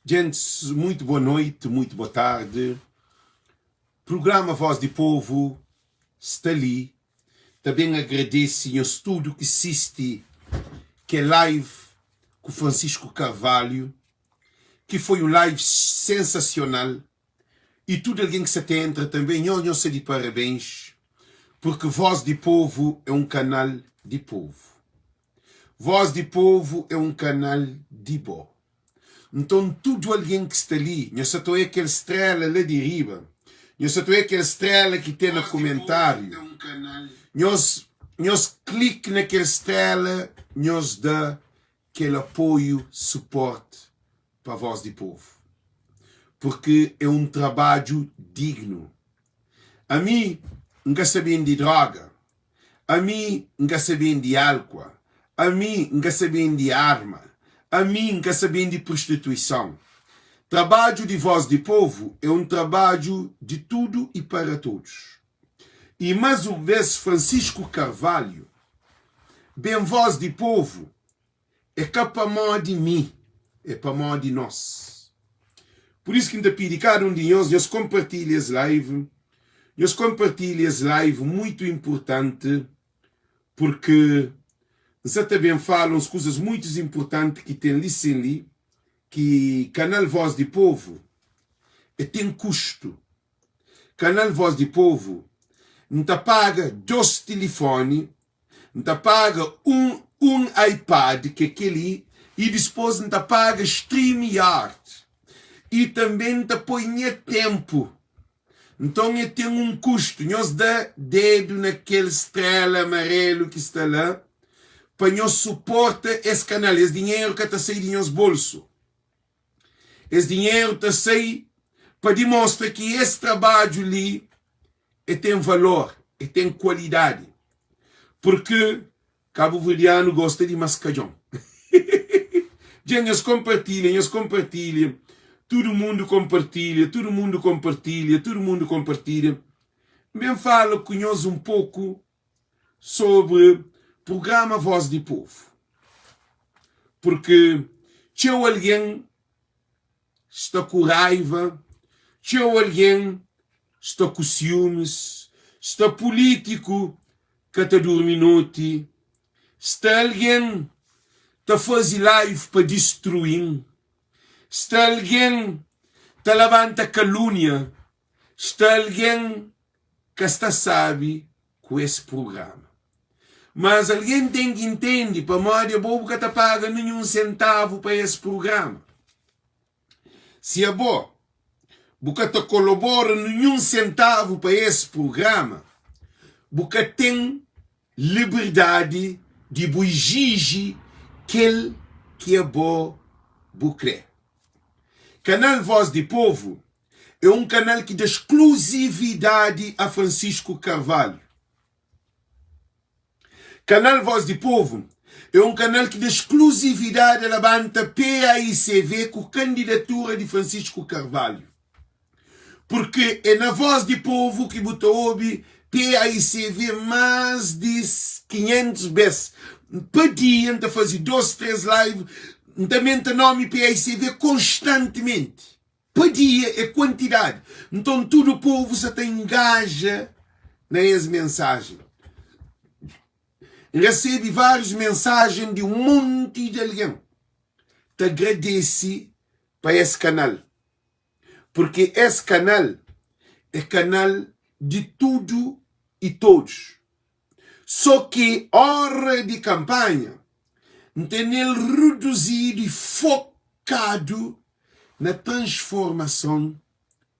Gente, muito boa noite, muito boa tarde. Programa Voz do Povo está ali. Também agradeço ao estudo que assiste, que é live com Francisco Carvalho, que foi um live sensacional. E tudo alguém que se atenta também, eu sei de parabéns, porque Voz do Povo é um canal de povo. Voz do Povo é um canal de bom. Então, tudo alguém que está ali, eu só estou aquela estrela lá de riba, eu só estou aquela estrela que tem no comentário, nós clique naquela estrela, nós dá aquele apoio, suporte para a Voz do Povo. Porque é um trabalho digno. A mim, não sabem de droga. A mim, não sabem de álcool. A mim, não sabem de arma. A mim, não sabem de prostituição. Trabalho de Voz do Povo é um trabalho de tudo e para todos. E mais uma vez, Francisco Carvalho, bem Voz do Povo, é cá para mão de mim, é para mão de nós. Por isso que ainda pedi cada um de nós compartilhem as lives, nós compartilhem as lives, muito importante, porque você também falam as coisas muito importantes que tem ali, que canal Voz do Povo tem custo. Canal Voz do Povo não te paga 2 telefones, não te paga um iPad, que é aquele, e depois não te paga StreamYard. E também te põe tempo. Então tem um custo. Nós dá dedo naquele estrela amarelo que está lá, para nós suportar esse canal, esse dinheiro que está saindo do nosso bolso. Esse dinheiro está saindo para demonstrar que esse trabalho ali tem valor, tem qualidade. Porque cabo-verdiano gosta de mascajão. Gente, nós compartilham. Todo mundo compartilha, todo mundo compartilha. Bem, falo com nós um pouco sobre o programa Voz do Povo. Porque tinha alguém está com raiva, tinha alguém está com ciúmes, está político que está dormindo noite, está alguém que faz live para destruir, está alguém que levanta calúnia, está alguém que está sabe com esse programa. Mas alguém tem que entender, para modo bobo que está paga nenhum centavo para esse programa. Se é bom, porque te colabora nenhum centavo para esse programa, porque tem liberdade de exigir aquele que é bom, porque Canal Voz do Povo é um canal que dá exclusividade a Francisco Carvalho. Canal Voz do Povo é um canal que dá exclusividade à banda PAICV com candidatura de Francisco Carvalho. Porque é na Voz do Povo que botou PAICV mais de 500 vezes. Pediam de fazer 2, 3 lives, também tem nome PAICV constantemente. Pedia é quantidade. Então todo o povo se engaja nessa mensagem. Recebe várias mensagens de um monte de alguém. Te agradece para esse canal. Porque esse canal é canal de tudo e todos. Só que hora de campanha tem ele reduzido e focado na transformação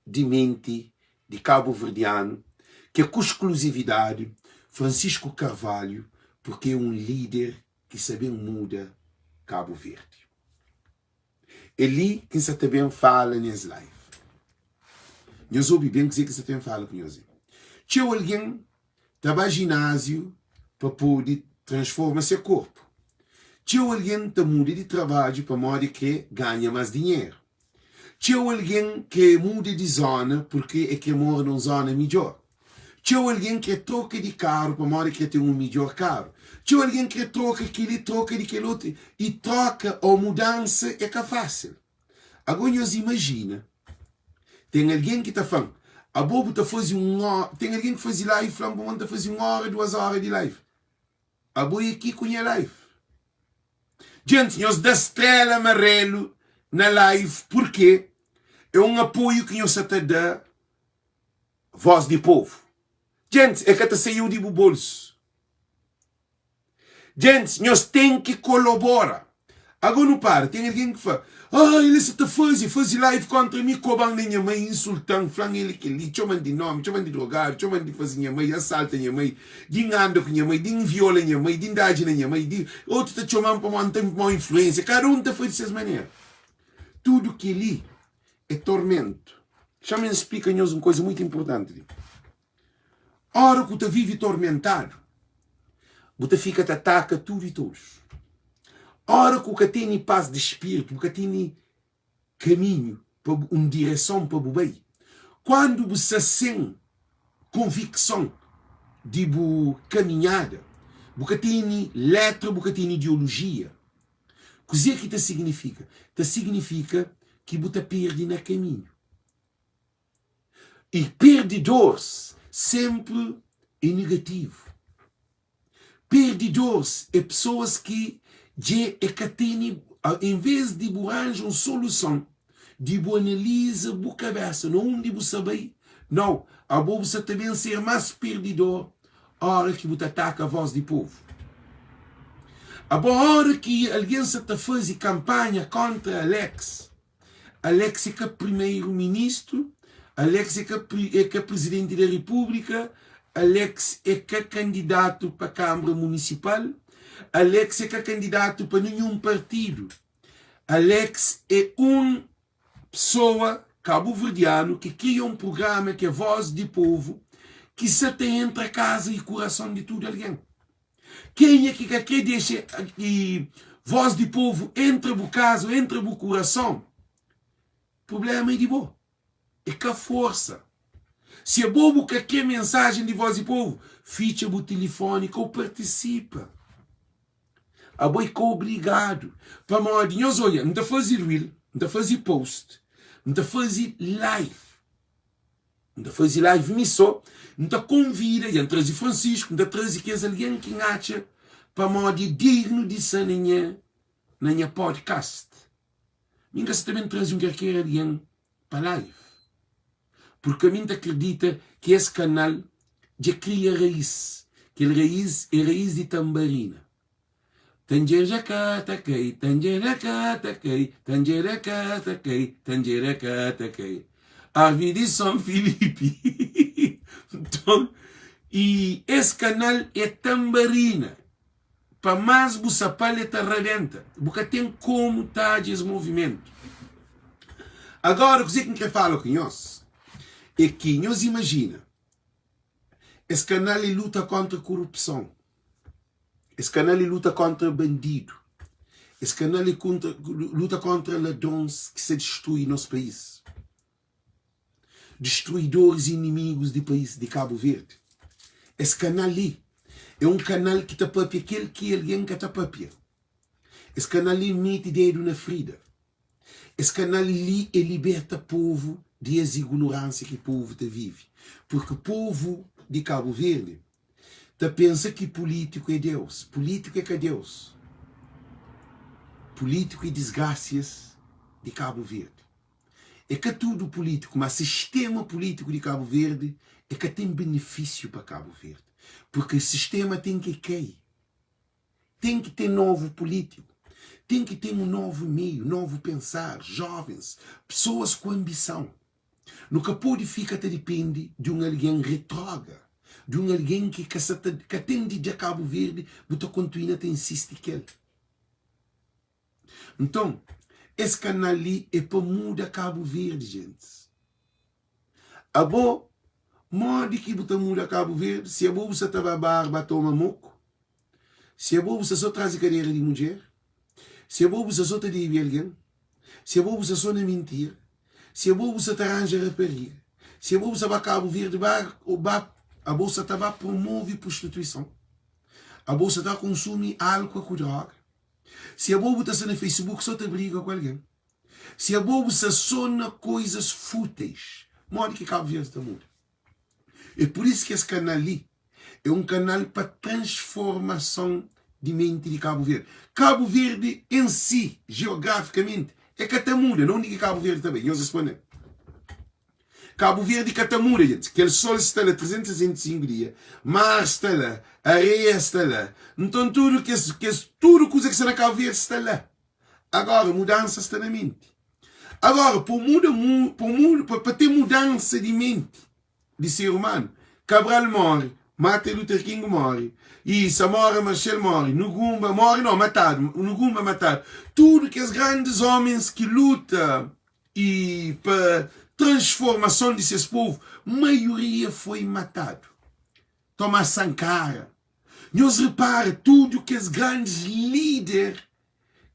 de mente de cabo-verdiano, que é com exclusividade Francisco Carvalho, porque é um líder que sabe muda Cabo Verde. Ele que você também fala nesse live. Nós ouvimos bem dizer que você também fala com nós. Tinha alguém que trabalha ginásio para poder transformar seu corpo. Tinha alguém que muda de trabalho para modo que ganha mais dinheiro. Tinha alguém que muda de zona porque é que mora numa zona melhor. Tinha alguém que troca de carro para modo que tem um melhor carro. Tinha alguém que troca de aquele outro. E troca ou mudança é que é fácil. Agora nós imagina, tem alguém que está falando, a bobo está fazendo tem alguém que faz live, falando está fazendo 1 hora, 2 horas de live. A boa aqui com a live. Gente, nós dá estrela amarelo na live, porque é um apoio que nós está dando voz de povo. Gente, é que está saiu do bolso. Gente, nós temos que colaborar. Agora não para, tem alguém que fala, ele está faz live contra mim, cobrando minha mãe, insultando, falando ele que ele, chamando de nome, chamando de drogado, chamando de fazer minha mãe, assalta minha mãe, de anda com minha mãe, de viola minha mãe, de idade na minha mãe, de outro está chamando para manter uma influência, cada um está fazendo dessas maneiras. Tudo que ali é tormento. Já me explica-nos uma coisa muito importante. A hora que você vive tormentado, você fica te ataca tudo e todos. A hora que você tem paz de espírito, você tem caminho, uma direção para o bem. Quando você tem convicção de caminhada, você tem letra, você tem ideologia. O que é que isso significa? Isso significa que você perde no caminho. E perdedores sempre é negativo. Perdedores é pessoas que em vez de arranjar uma solução, de analisar a cabeça, não de saber, não, a você também ser mais perdedor a hora que você ataca a voz do povo. A hora que alguém está fazendo campanha contra Alex é que é primeiro-ministro, Alex é que é presidente da República, Alex é que é candidato para a Câmara Municipal, Alex é que é candidato para nenhum partido. Alex é uma pessoa cabo-verdiano que cria um programa que é Voz do Povo, que se tem entre a casa e o coração de todo alguém. Quem é que quer deixar que Voz do Povo entre o caso, entre o coração? O problema é de boa. É que a força. Se é bobo que quer mensagem de Voz do Povo, ficha o telefone ou participa. A boi que obrigado. Para modo, nós olha, não está fazer reel, não está fazer post, não está fazer live. Não está fazer live missão, não está convida, e trazer Francisco, não está trazer que é alguém que acha para modo digno de ser na minha podcast. Ninguém se também traz qualquer alguém para live. Porque a mim acredita que esse canal já cria raiz, que a raiz é raiz de tambarina. Tangeracataquei, tangeracataquei, tangeracataquei, tangeracataquei. A vida de São Filipe. Então, e esse canal é tambarina. Para mais você paleta rebenta. Porque tem como está esse movimento. Agora, o que eu quero falar com nós é que nós imagina esse canal luta contra a corrupção. Esse canal luta contra bandido. Esse canal luta contra ladrões que se destruem no nosso país. Destruidores e inimigos do país de Cabo Verde. Esse canal ali é um canal que tapapia aquele que alguém que tapapia. Esse canal ali mete dedo na ferida. Esse canal ali é liberta o povo dessa ignorância que o povo vive. Porque o povo de Cabo Verde pensa que político é Deus. Político é que é Deus. Político é desgraças de Cabo Verde. É que tudo político, mas o sistema político de Cabo Verde é que tem benefício para Cabo Verde. Porque o sistema tem que cair. Tem que ter novo político. Tem que ter um novo meio, novo pensar, jovens, pessoas com ambição. Nunca pode ficar depende de um alguém retrógrado. De um alguém que atende de Cabo Verde, mas continua a insistir que ele. Então, esse canal ali é para mudar Cabo Verde, gente. A boa, modo que você muda Cabo Verde, se a boa você estava barba, toma moco. Se a boa você só traz cadeira de mulher. Se a boa você só te diz alguém. Se a boa você só não mentir. Se a boa você te arranja rapariga. Se a boa você vai Cabo Verde, a bolsa está a promover prostituição. A bolsa está a consumir álcool com droga. Se a bolsa está no Facebook, só te briga com alguém. Se a bobo se sona coisas fúteis, mora que Cabo Verde está muda. É por isso que esse canal ali é um canal para transformação de mente de Cabo Verde. Cabo Verde em si, geograficamente, é Catamuda, não diga Cabo Verde também, eu respondo. Cabo Verde e Catamuda, gente, que o sol está lá 365 dias, mar está lá, areia está lá, então tudo tudo coisa que está na Cabo Verde está lá. Agora, mudança está na mente. Agora, para ter mudança de mente de ser humano, Cabral morre, Martin Luther King morre, e Samora Machel morre, Nugumba morre, não, matado, Nugumba matado. Tudo que os grandes homens que lutam e para transformação desses povos, maioria foi matado. Thomas Sankara. Nós repara tudo que os grandes líderes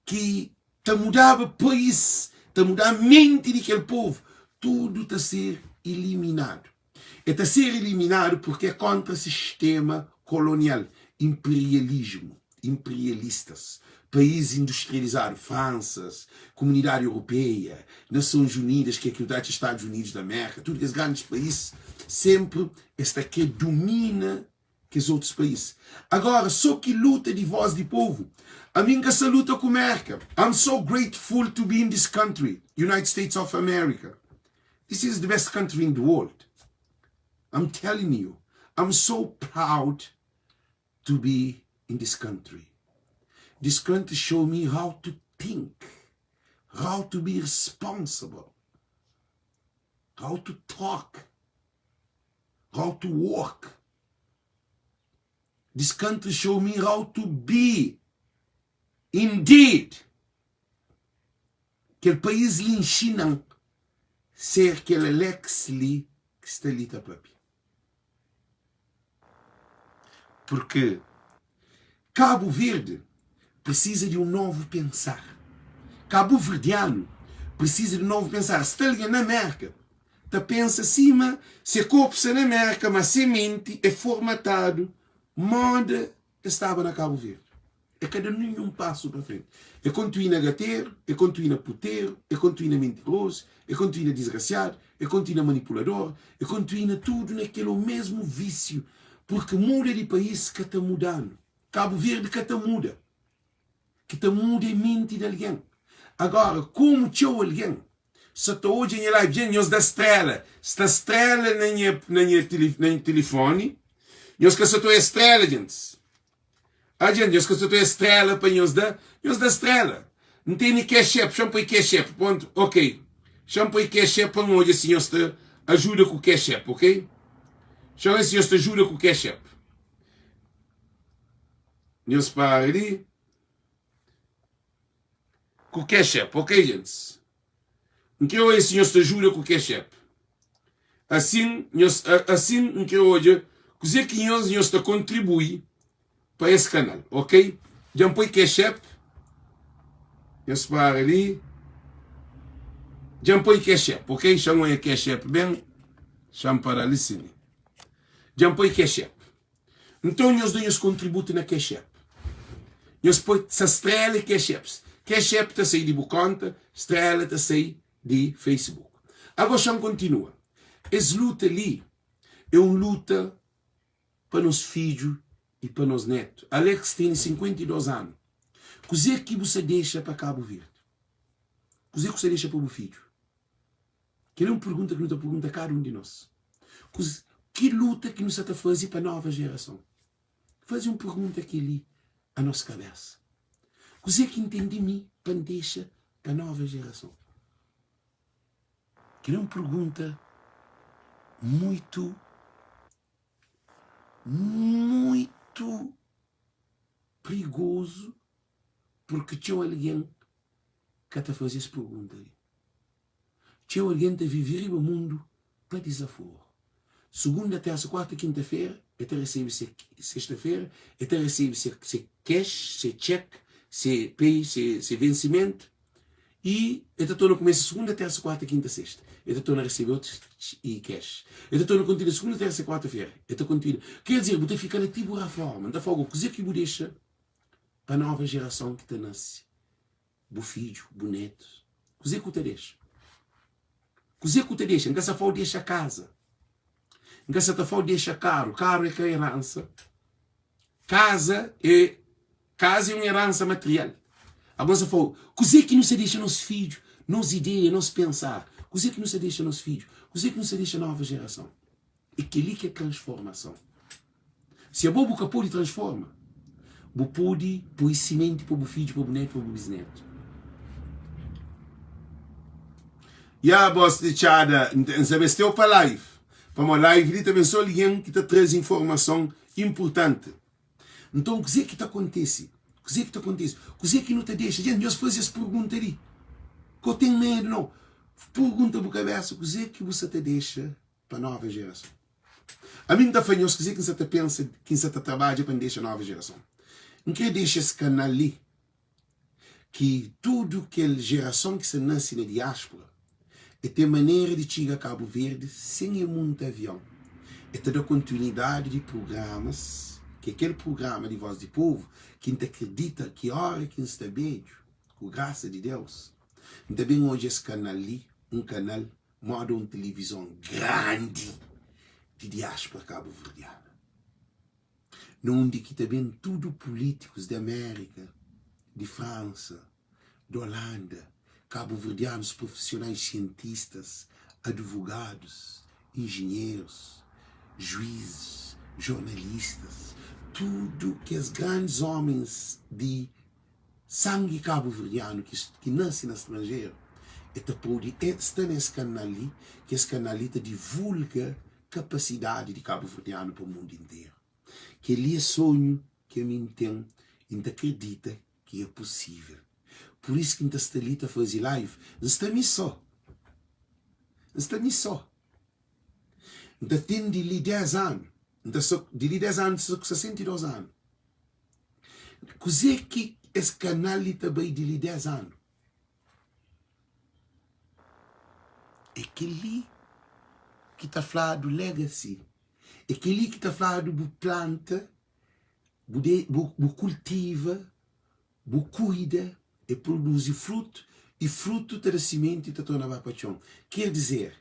que mudava o país, mudar a mente daquele povo, tudo está a ser eliminado. Está a ser eliminado porque é contra o sistema colonial, imperialistas, países industrializados, França, Comunidade Europeia, Nações Unidas, que é aquilo dos Estados Unidos da América, todos os grandes países, sempre esta que domina que os outros países. Agora, só que luta de voz de povo, a mim que essa luta com a América. I'm so grateful to be in this country, United States of America. This is the best country in the world. I'm telling you, I'm so proud to be in this country. This country show me how to think, how to be responsible, how to talk, how to work. This country show me how to be, indeed. Aquele país lhe ensinam ser aquele Lex li que está ali da papi. Porque Cabo Verde precisa de um novo pensar. Cabo Verdeano precisa de um novo pensar. Se está ali na América, está pensa acima, se corpo está na América, mas se mente é formatado, moda estava na Cabo Verde. É cada nenhum passo para frente. É continua gateiro, é continua puteiro, é continua mentiroso, é continua desgraciado, é continua manipulador, é continua tudo naquele mesmo vício. Porque muda de país que está mudando. Cabo Verde que está muda. Que está muda a mente de alguém. Agora, como tinha alguém, se está hoje em live, gente, nós da estrela, se está estrela no telefone, nós que se está estrela, gente. A gente, nós que se está estrela para nós da estrela. Não tem nem cash-app, chama para cash-app, ponto, ok. Chama para cash-app para hoje, assim, nós te ajuda com o cash-app, ok? Chama assim, nós te ajuda com o cash-app. Nós para ali. Com o cash-app, ok, gente? Então, esse nós te ajuda com o cash-app. Assim, que hoje, coisa que nós te contribui para esse canal, ok? Já põe cash-app. Nós para ali. Já põe cash-app, ok? Chama aí cash-app bem. Chama para ali, sim. Já põe cash-app. Então, nós damos contributo na cash-app. Nós põe essa estrela cash-apps. Cash-app está a sair de Buconta, estrela está a sair de Facebook. Agora, chama continua. Essa luta ali é uma luta para nos filhos e para nos netos. Alex tem 52 anos. Coisa que você deixa para Cabo Verde? Coisa que você deixa para o filho? Que é uma pergunta que nos pergunta a cada um de nós. Que luta que nos está a fazer para a nova geração? Faz uma pergunta aqui ali à nossa cabeça. Coisa que entendi mim para deixar para a nova geração? Que é uma pergunta muito perigoso, porque tinha alguém que está a fazer essa pergunta aí. Tinha alguém que está a viver o mundo para desaforo. Segunda, terça, quarta, quinta-feira, até receber sexta-feira, até receber se cash, se check, se pay, se vencimento, e até estou no começo segunda, terça, quarta, quinta, sexta. Até estou a receber outros e cash. Até estou no contínuo segunda, terça, quarta-feira. Até contínuo. Quer dizer, vou ficar a tipo a forma, da forma, coisa que vou deixar para a nova geração que está nasce. O filho, o neto. Cosé que te deixa? Cosé que te deixa? Nunca se for deixa casa. Nunca se for deixa carro. Carro é que é herança. Casa é uma herança material. Agora se for, cosé que não se deixa nos filhos, nos ideias, nos pensar. Cosé que não se deixa nos filhos. Cosé que não se deixa nova geração. É que é transformação. Se a boca pode transforma, você pode pôr semente para o filho, para o neto, para o bisneto. E a boss de Chada, sabesteu para live. Para uma live, ele também só alguém que te traz informação importante. Então, o que é que acontece? O que é que acontece? O que é que não te deixa? Gente, Deus faz essa pergunta ali. Que eu tenho medo, não. Pergunta para a cabeça, o que é que você te deixa para a nova geração? A mim está fanhoso, o que é que você te pensa, que você te trabalha para deixar a nova geração? Não quer deixar esse canal ali, que tudo aquela geração que se nasce na diáspora, é ter maneira de chegar a Cabo Verde sem ir muito avião. É ter a continuidade de programas, que aquele programa de Voz do Povo, que não acredita que a hora que está bem, com graça de Deus, também hoje esse canal ali, um canal, modo uma televisão grande de diáspora cabo-verdiana. Onde que também tudo políticos da América, de França, da Holanda, cabo-verdianos, profissionais cientistas, advogados, engenheiros, juízes, jornalistas, tudo que os grandes homens de sangue cabo-verdiano que nascem no estrangeiro, pode estar nesse canal ali, que esse canal ali divulga capacidade de cabo-verdiano para o mundo inteiro. Que ele é sonho que a mim tem, ainda acredita que é possível. Por isso que ainda está ali a fazer live, não está me só. Não está me só. Ainda tem de lhe 10 anos. De lhe 10 anos, 62 anos. Cos'è que esse canal ali também de lhe 10 anos? É aquele que está falando do legacy. É aquele que está falando do planta, do cultiva, do cuida e produz fruto, e fruto da semente está tornando a paixão. Quer dizer,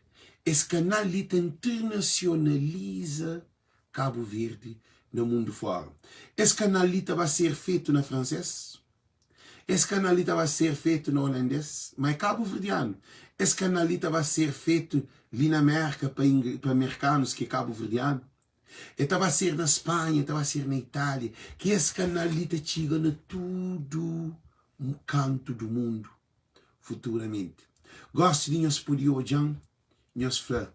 esse canal ali internacionaliza Cabo Verde no mundo fora. Esse canal ali vai ser feito na francês, esse canal ali vai ser feito no holandês, mas cabo-verdiano. Esse canal ali vai ser feito ali na América para americanos que é cabo-verdiano. Vai ser na Espanha, vai ser na Itália, que esse canal ali chega a todo um canto do mundo futuramente. Gosto de nós por hoje, nós falamos,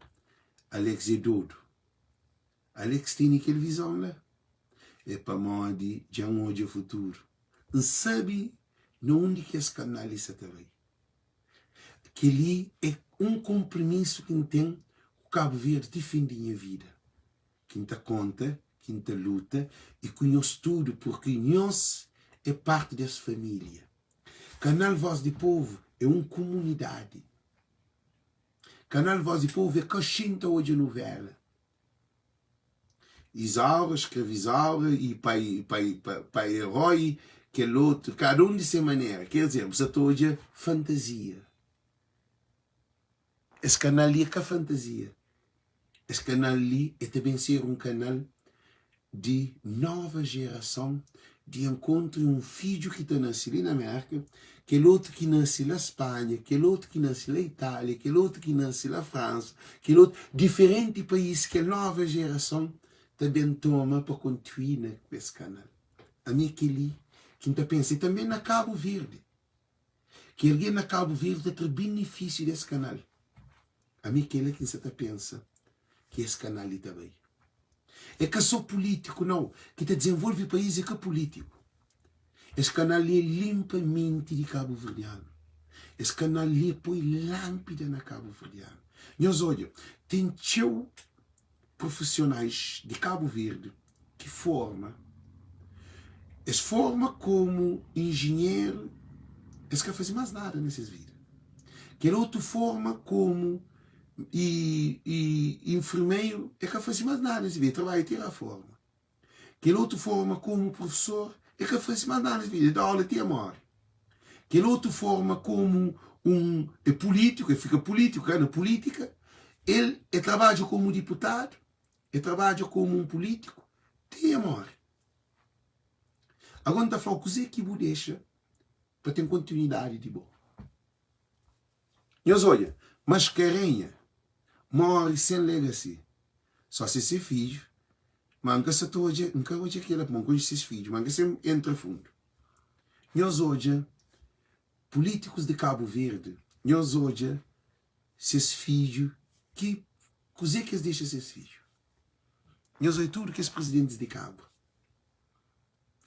Alex é doido. Alex tem aquela visão lá. É para nós de já hoje o futuro. Não sabe onde que esse canal está também. Que ali é um compromisso que tem o Cabo Verde defender a vida. Quem te conta, quem te luta e conhece tudo, porque nós é parte dessa família. Canal Voz do Povo é uma comunidade. Canal Voz do Povo é cachinta hoje novela. Isaura, escravizaura e pai herói, que é outro, cada um de sua maneira. Quer dizer, você está hoje fantasia. Esse canal ali é que é fantasia. Esse canal ali é também ser um canal de nova geração, de encontro um filho que está nascido ali na América, aquele outro que nasce na Espanha, aquele outro que nasce na Itália, aquele outro que nasce na França, aquele outro, diferente país que a nova geração também toma para continuar nesse canal. A mim aquele que ainda pensa, e também na Cabo Verde, que alguém na Cabo Verde tem benefício desse canal. A mim aquele que você pensa, que esse canal ali também. É que só político, não. Que te desenvolve o país é que é político. Esse canal ali limpa a mente de Cabo Verdeano. Esse canal ali põe lâmpada na Cabo Verdeano. Nós, olha, tem profissionais de Cabo Verde que eles formam como engenheiro, eles não fazem mais nada nessas vidas. Que outro forma como enfermeiro, é que não faz mais nada nessa vida, trabalha e tira a forma. Que outro forma como professor, é que não faz mais nada nessa vida, dá aula e tira morre. Que outro forma como é político, ele fica político, na política, ele trabalha como deputado, ele trabalha como um político, tem amor. Agora está falando coisa que você deixa para ter continuidade de boa. E olha, Mascarenha morre sem legacy. Só se ser filho, manca se toje, nunca hoje aquela para conhecer esses filhos, manca se entra fundo. E hoje, políticos de Cabo Verde, e hoje, esses filhos, que coisa que eles deixam esses filhos? E hoje tudo que os presidentes de Cabo,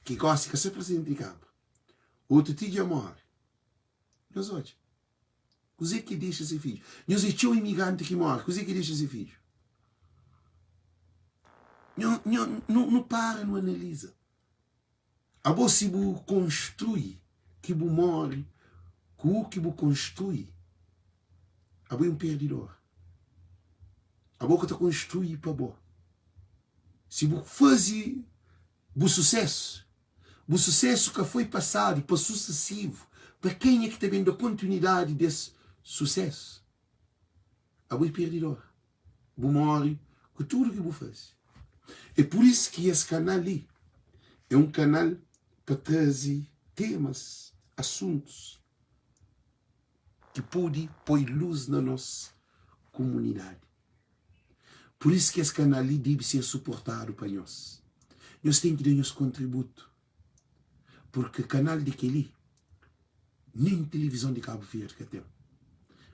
que gosta de ser presidente de Cabo, outro dia morre. E hoje, coisa que deixa esse filho? E hoje tinha um imigrante que morre, coisa que deixa esse filho? Não para, não analisa. A você se constrói, que você morre, que você constrói, a você é um perdedor. A boca está construída para você. Se você faz o sucesso que foi passado para sucessivo, para quem é que está vendo a continuidade desse sucesso, a você é perdedor. Você morre com tudo que você faz. É por isso que esse canal ali é um canal para trazer temas, assuntos que podem pôr luz na nossa comunidade. Por isso que esse canal ali deve ser suportado para nós. Nós temos que dar nosso contributo. Porque o canal daquele, nem televisão de Cabo Verde que tem.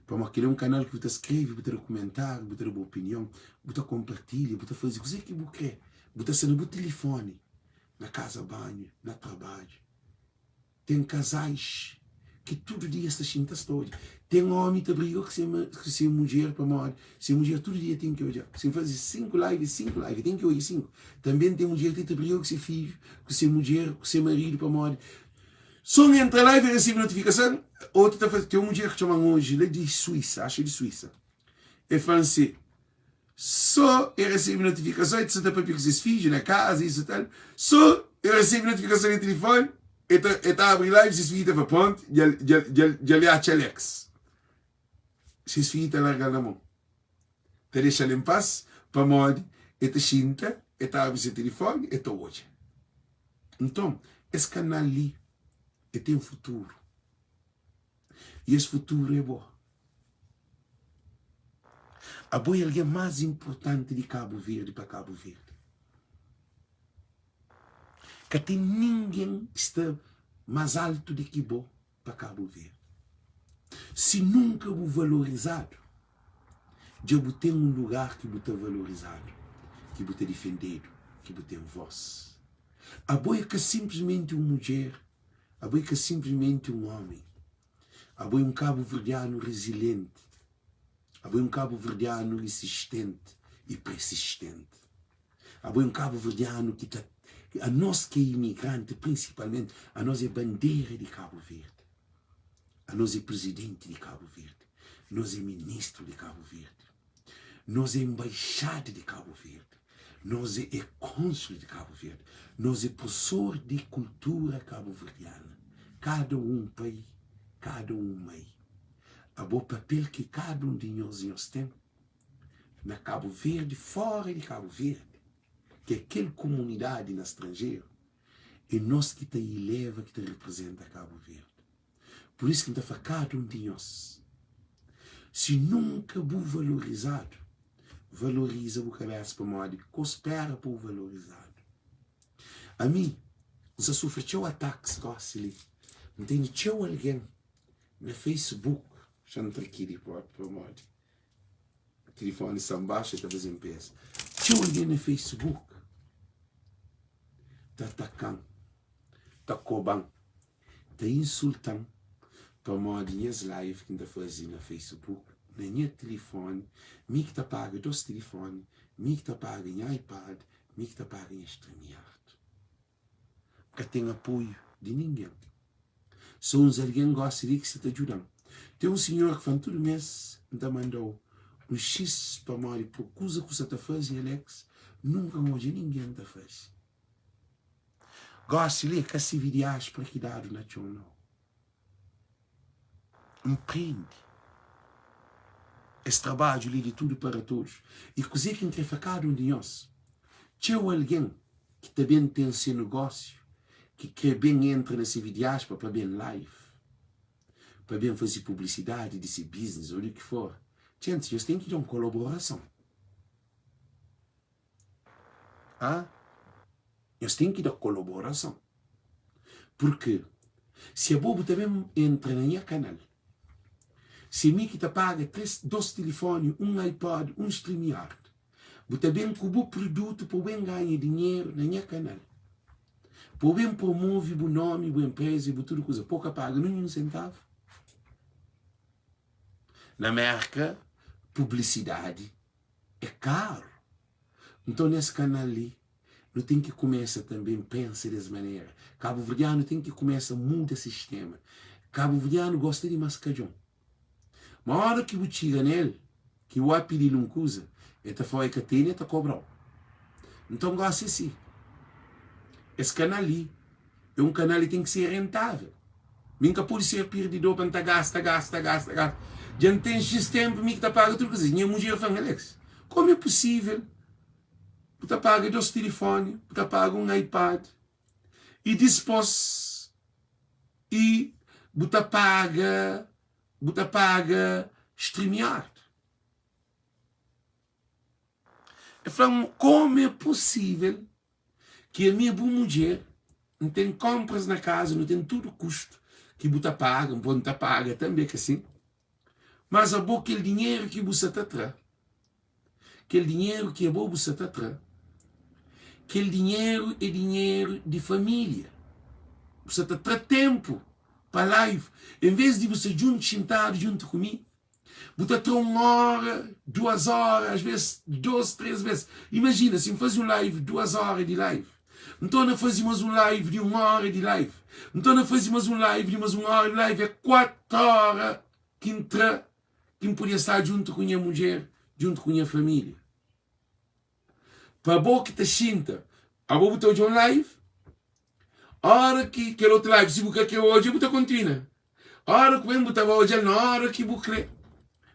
Para aquele é um canal que você escreve, você documentar, você dá uma opinião, você compartilha, você faz o que você quer. Você está no telefone, na casa banho, no trabalho. Tem casais que todo dia está assistindo a história. Tem homem que briga com se mulher para morrer. Se mulher todo dia tem que olhar. Se faz 5 lives, tem que olhar 5. Também tem mulher que briga com seu filho, com seu mulher, com seu marido para morrer. Só entra lá e recebe notificação. Outra tem uma mulher que chama hoje, ele é de Suíça, acho de Suíça. É francês. Só eu recebo notificação, de Santa Papia com seus filhos na casa, isso e tal. Só eu recebo notificação no telefone, e está abrindo live, seus filhos estão prontos, e ali a Alex. Seus filhos estão largando a mão. Está deixando em paz, para morrer, e está xinta, e está abrindo seu telefone, e está hoje. Então, esse canal ali, tem um futuro. E esse futuro é bom. A boa é alguém mais importante de Cabo Verde para Cabo Verde. Que tem ninguém que está mais alto do que bom para Cabo Verde. Se nunca o valorizado, já tem um lugar que você valorizado, que você defendido, que você tem voz. A boa é que simplesmente uma mulher, a boa é que simplesmente um homem, a boa é um cabo-verdiano resiliente, a boa é um cabo-verdiano resistente e persistente. A boa é um cabo-verdiano que está, a nós que é imigrante, principalmente, a nós é bandeira de Cabo Verde, a nós é presidente de Cabo Verde, nós é ministro de Cabo Verde, nós é embaixada de Cabo Verde, nós é cônsul de Cabo Verde, nós é professor de cultura cabo-verdiana. Cada um pai, cada um mãe. A bom papel que cada um de nós tem na Cabo Verde, fora de Cabo Verde, que é aquela comunidade no estrangeiro, é nós que te eleva, que te representa Cabo Verde. Por isso que está cada um de nós. Se nunca vou valorizado, valoriza o cabeça para modo que espera por valorizado. A mim, já sofreu ataques, gosto não tem alguém no Facebook, já não está aqui de próprio modo. O telefone são baixos, talvez em peso. Tinha alguém no Facebook, está atacando, está cobrando, está insultando, para modo as lives que está fazendo no Facebook, nem telefone, me que está pago 2 telefones, me que está pago em iPad, me que está pago em StreamYard. Que tem apoio de ninguém. Só uns alguém gosta de que se está ajudando. Tem um senhor que faz todo mês, então mandou um X para morrer por coisa que você está fazendo, Alex, nunca hoje ninguém está fazendo. Gosta de ler que esse vídeo para que dado nacional. Empreende. Esse trabalho ali de tudo para todos. E coisa que entre cada um de nós. Tinha alguém que também tem seu negócio, que quer bem entrar nesse vídeo para bem live, para bem fazer publicidade desse business ou o que for. Gente, nós temos que dar uma colaboração. Nós temos que dar colaboração. Porque se a bobo também entra na minha canal, se a mim que te paga 2 telefones, um iPod, um StreamYard, você bem com o produto para bem ganhar dinheiro na minha canal, para bem promove o nome, a empresa e tudo coisa, pouca paga, nenhum centavo. Na marca, publicidade é caro. Então nesse canal ali, não tem que começar também a pensar dessa maneira. Cabo Verdeano tem que começar a mudar o sistema. Cabo Verdeano gosta de mascajão. Mas a hora que você chega nele, que o pedir uma coisa, ele foi que tem e cobrar. Então gosta assim. Esse canal ali é um canal que tem que ser rentável. Nunca pode ser perdido para gasta. Já não tem X tempo, me que está paga tudo isso. Minha mulher fala, Alex, como é possível? Você paga 2 telefones, você paga um iPad, e depois, você paga StreamYard. Eu falo, como é possível que a minha boa mulher não tem compras na casa, não tem todo o custo que você paga, um ponto paga também, que assim, mas a boa aquele dinheiro que você está atrás, aquele dinheiro que a boa você está atrás, aquele dinheiro é dinheiro de família. Você está atrás tempo para live. Em vez de você sentado junto comigo, você está 1 hora, 2 horas, às vezes 2, 3 vezes. Imagina, se faz um live, 2 horas de live. Então nós fazemos um live de 1 hora de live. Então nós fazemos um live de mais 1 hora de live. É 4 horas que entra, que podia estar junto com a minha mulher, junto com a minha família. Para a boca que te sinta, a boca está hoje live, a hora que aquele outro live, se você quer hoje, você continua. A hora que vem, você vai hoje, na hora que você quer.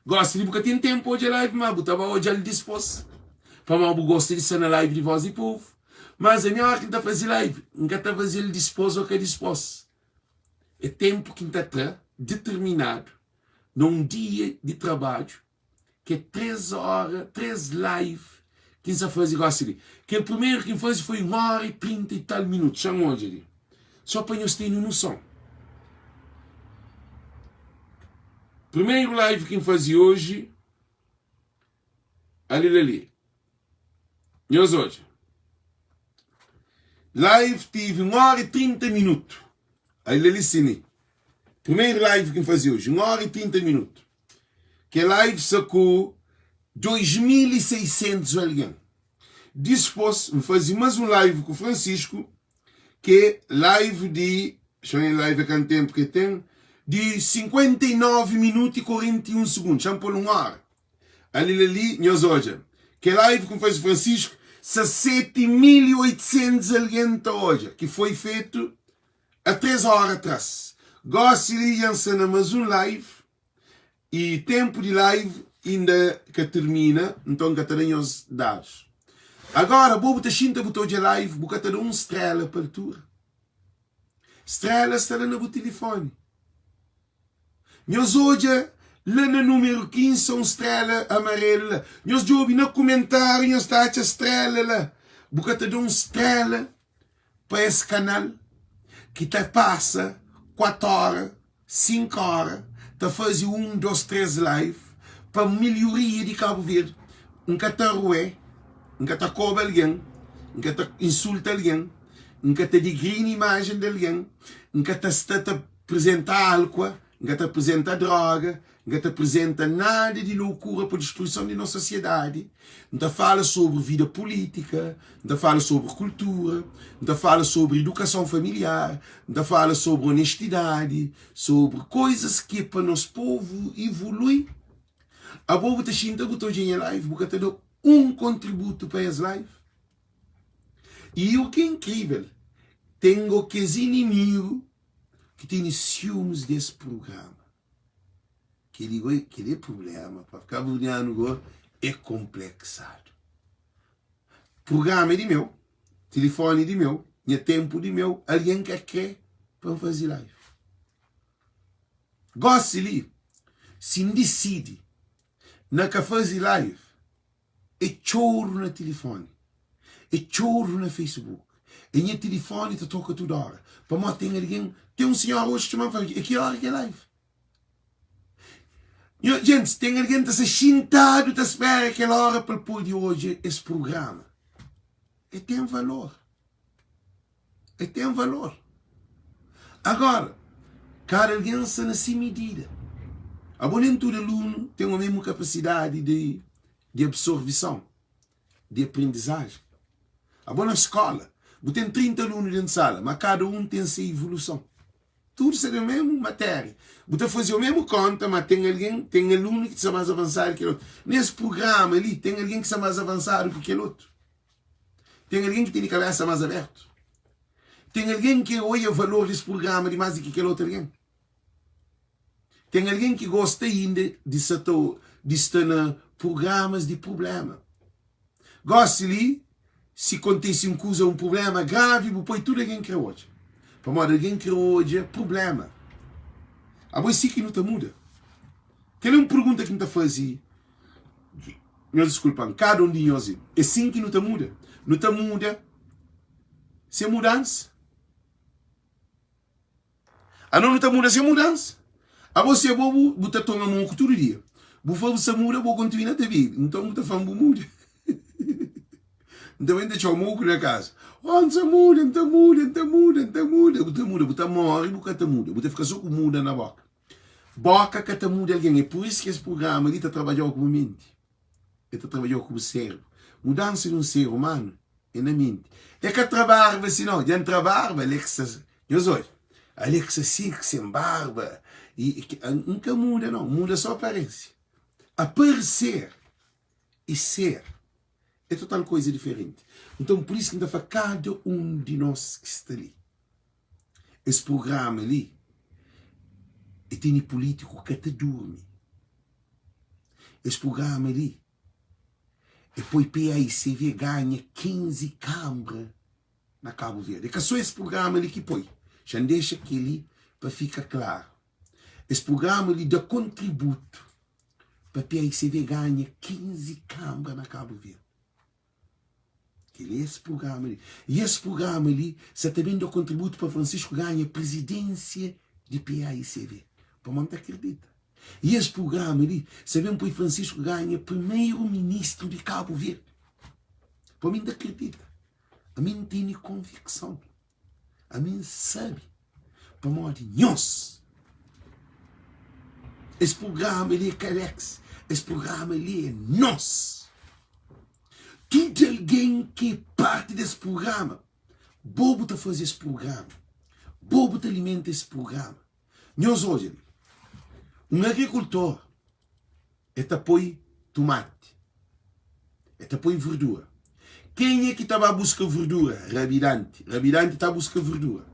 Gosta de você tem tempo hoje live, mas você vai hoje disposto. Para mim, eu gosto de ser na live de Voz e Povo. Mas a minha hora que está fazendo live, não está fazendo disposto ou que é disposto. É tempo que está determinado num dia de trabalho, que é 3 horas, 3 lives. Quem se faz igual assim? Que o primeiro que fez foi 1 hora e 30 e tal minutos. Chamou hoje ali. Só para nós terem noção. Primeiro live que fazia hoje. Ali. Nós hoje. Live tive 1 hora e 30 minutos. Ali sim. Primeiro live que fazia hoje. 1 hora e 30 minutos. Que a live sacou 2.600 alguém. Depois, fazia mais um live com o Francisco, que é live de, deixa eu ver live quanto tempo que tem, de 59 minutos e 41 segundos, já por 1 hora. Ali, nós hoje, que é live com o Francisco, 7.800 alguém hoje, que foi feito há 3 horas atrás. Gosto de lançar mais um live, e tempo de live ainda que termina, então que terem os dados. Agora, vou botar chinta, botou de live, vou botar uma estrela para a altura. Estrela está lá no telefone. Nós hoje, lá no número 15, são estrela amarela. Nós ouvi no comentário, nós está a estrela lá. Vou botar uma estrela para esse canal, que te passa 4 horas, 5 horas, te faz 1, 2, 3 live, para melhoria de Cabo Verde. Um catarroé. Nunca te cobra alguém, nunca te insulta alguém, nunca te degrina a imagem de alguém, nunca te apresenta álcool, nunca te apresenta droga, nunca te apresenta nada de loucura para destruição de nossa sociedade, não te fala sobre vida política, não te fala sobre cultura, não te fala sobre educação familiar, não te fala sobre honestidade, sobre coisas que para nosso povo evolui. A boa te xinta botou em live, porque te dou um contributo para as lives. E o que é incrível, tenho que os inimigos que têm ciúmes desse programa. que é problema, para ficar vulneando é complexado. Programa de meu, telefone de meu, minha tempo de meu, alguém quer para fazer live. Gosta ali, se decide, na que fazer live, é choro no telefone, é choro no Facebook, e minha telefone te toca toda hora. Para mim tem alguém, tem um senhor hoje que me fala, é que hora que é live? Gente, tem alguém que está sentado, está espera aquela hora para pôr de hoje esse programa. E tem valor. E tem valor. Agora, cada alguém está na sua medida. A boa todo aluno tem a mesma capacidade de absorção, de aprendizagem. A boa escola, você tem 30 alunos dentro da sala, mas cada um tem sua evolução. Tudo será a mesma matéria. Você faz a mesma conta, mas tem aluno que está mais avançado que o outro. Nesse programa ali, tem alguém que está mais avançado que aquele outro. Tem alguém que tem a cabeça mais aberta. Tem alguém que olha o valor desse programa de mais do que aquele outro alguém. Tem alguém que gosta ainda de estar em programas de problema. Gosta ali, se acontece um problema grave, põe tudo alguém que hoje. Para modo alguém que hoje é problema. A voz sim que não te muda. Aquela é uma pergunta que me está fazendo. Meus desculpam, cada um de nós é sim que não te muda. Não te muda. Se é mudança. Não te muda se é mudança. A você é bobo, você toma um todo dia. Você muda, você continua a viver. Então você faz um muda. Então ainda deixa o moco na casa. Você muda, você morre, você te muda. Você fica só com muda na boca. Boca que te muda alguém. É por isso que esse programa ali está trabalhando com a mente. Ele está trabalhando com o cérebro. Mudança de um ser humano é na mente. É que trabalha, senão, já não trabalha, Alexa. Alexa Six sem barba. Nunca muda, não. Muda só a aparência. Aparecer e ser é total coisa diferente. Então, por isso que ainda faz cada um de nós que está ali. Esse programa ali, e tem político que te dorme. Esse programa ali, e depois PAICV ganha 15 câmaras na Cabo Verde. É que só esse programa ali que põe. Já deixa aquele para ficar claro. Esse programa ali dá contributo para PAICV ganha 15 câmaras na Cabo Verde. Esse programa ali. E esse programa ali, você também dá contributo para Francisco ganha presidência de PAICV. Para manter acredita. E esse programa ali, sabemos que Francisco ganha primeiro-ministro de Cabo Verde. Para mim, acredita. A mim tem convicção. A mim sabe. Para modo de nós. Esse programa ali é Calex. Esse programa ali é nós. Tudo alguém que é parte desse programa. Bobo te faz esse programa. Bobo te alimenta esse programa. Nós hoje, um agricultor, ele apoia tomate. Ele apoia verdura. Quem é que estava a buscar verdura? Rabidante. Rabidante está a buscar verdura.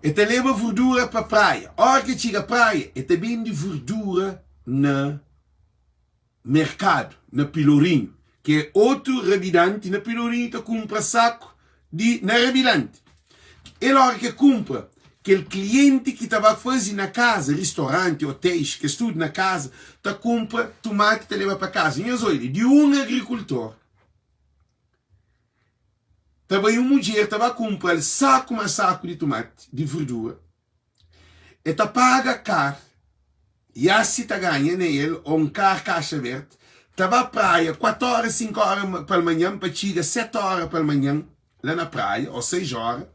Ele leva verdura para a praia. A hora que chega à praia, ele vende verdura no mercado, no Pelourinho. Que é outro rabidante na Pelourinho que compra saco na rabidante. Ele, a hora que compra, aquele cliente que estava a fazer na casa, restaurante, hotéis, que estuda na casa, tá compra tomate e leva para casa. E olha, de um agricultor, também uma mulher estava a comprar saco de tomate, de verdura, e tá paga caro, e assim tá ganha nele, ou um carro caixa verde, estava à praia 4 horas, 5 horas pela manhã, para chegar 7 horas pela manhã, lá na praia, ou 6 horas,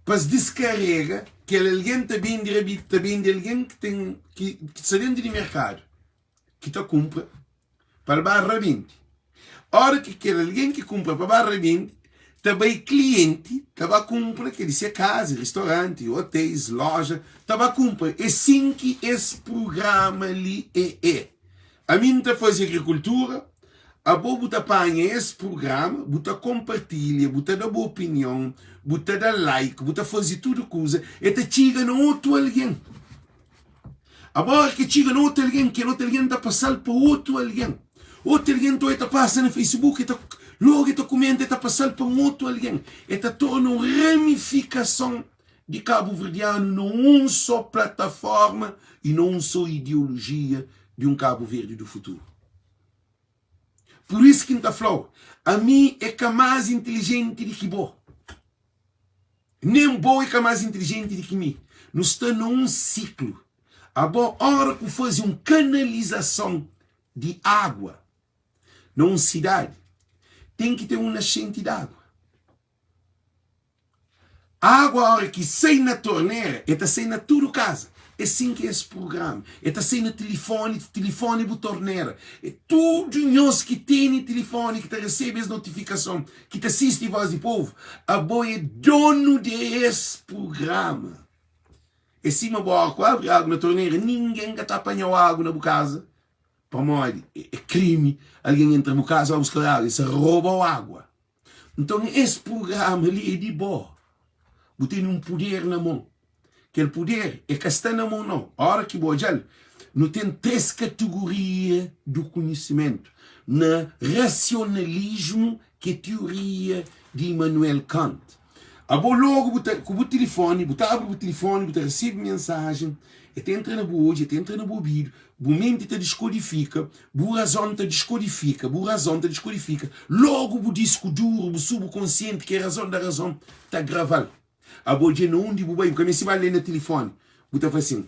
para se descarrega, que alguém também de alguém que está dentro do mercado, que está compra para barra 20. Hora que alguém que compra para barra 20, também cliente, estava a comprar, que disse casa, restaurante, hotéis, loja, estava a comprar. É assim que esse programa ali é. A mim está fazendo agricultura, a boa apanha esse programa, bota compartilha, bota dar boa opinião, bota dar like, bota fazer tudo coisa, e te chega no outro alguém. Agora que chega no outro alguém, que outro alguém está passando para outro alguém. Outro alguém está passando no Facebook, logo está comendo, está passando para outro alguém. Está torna uma ramificação de Cabo Verdeano numa só plataforma e numa só ideologia de um Cabo Verde do futuro. Por isso que está falando, a mim é que mais inteligente do que Bo. Nem Bo é que mais inteligente do que mim. Nós estamos num ciclo. A boa hora que faz uma canalização de água numa cidade, tem que ter uma nascente de água. A água, a hora que sai na torneira, está saindo na tua casa. É assim que é esse programa. Está saindo no telefone e torneira. É tudo nós que tem no telefone, que recebe as notificações, que te assiste Voz do Povo. A boa é dono desse programa. E cima boa abre água na torneira, ninguém está apanhando água na casa. Para morrer, é crime. Alguém entra na casa, vai buscar água e se rouba a água. Então esse programa ali é de boa. Você tem um poder na mão. Aquele poder é que está na mão não. A hora que você não tem 3 categorias do conhecimento. Na racionalismo, que é a teoria de Immanuel Kant. Logo, com o telefone, você abre o telefone, você recebe mensagem, você entra na boa hoje, você entra na boa vídeo, o mente te descodifica, a razão te descodifica, logo o disco duro, o subconsciente, que é a razão da razão, está gravado. A boa não onde você vai, porque se vai ler no telefone, você faz assim,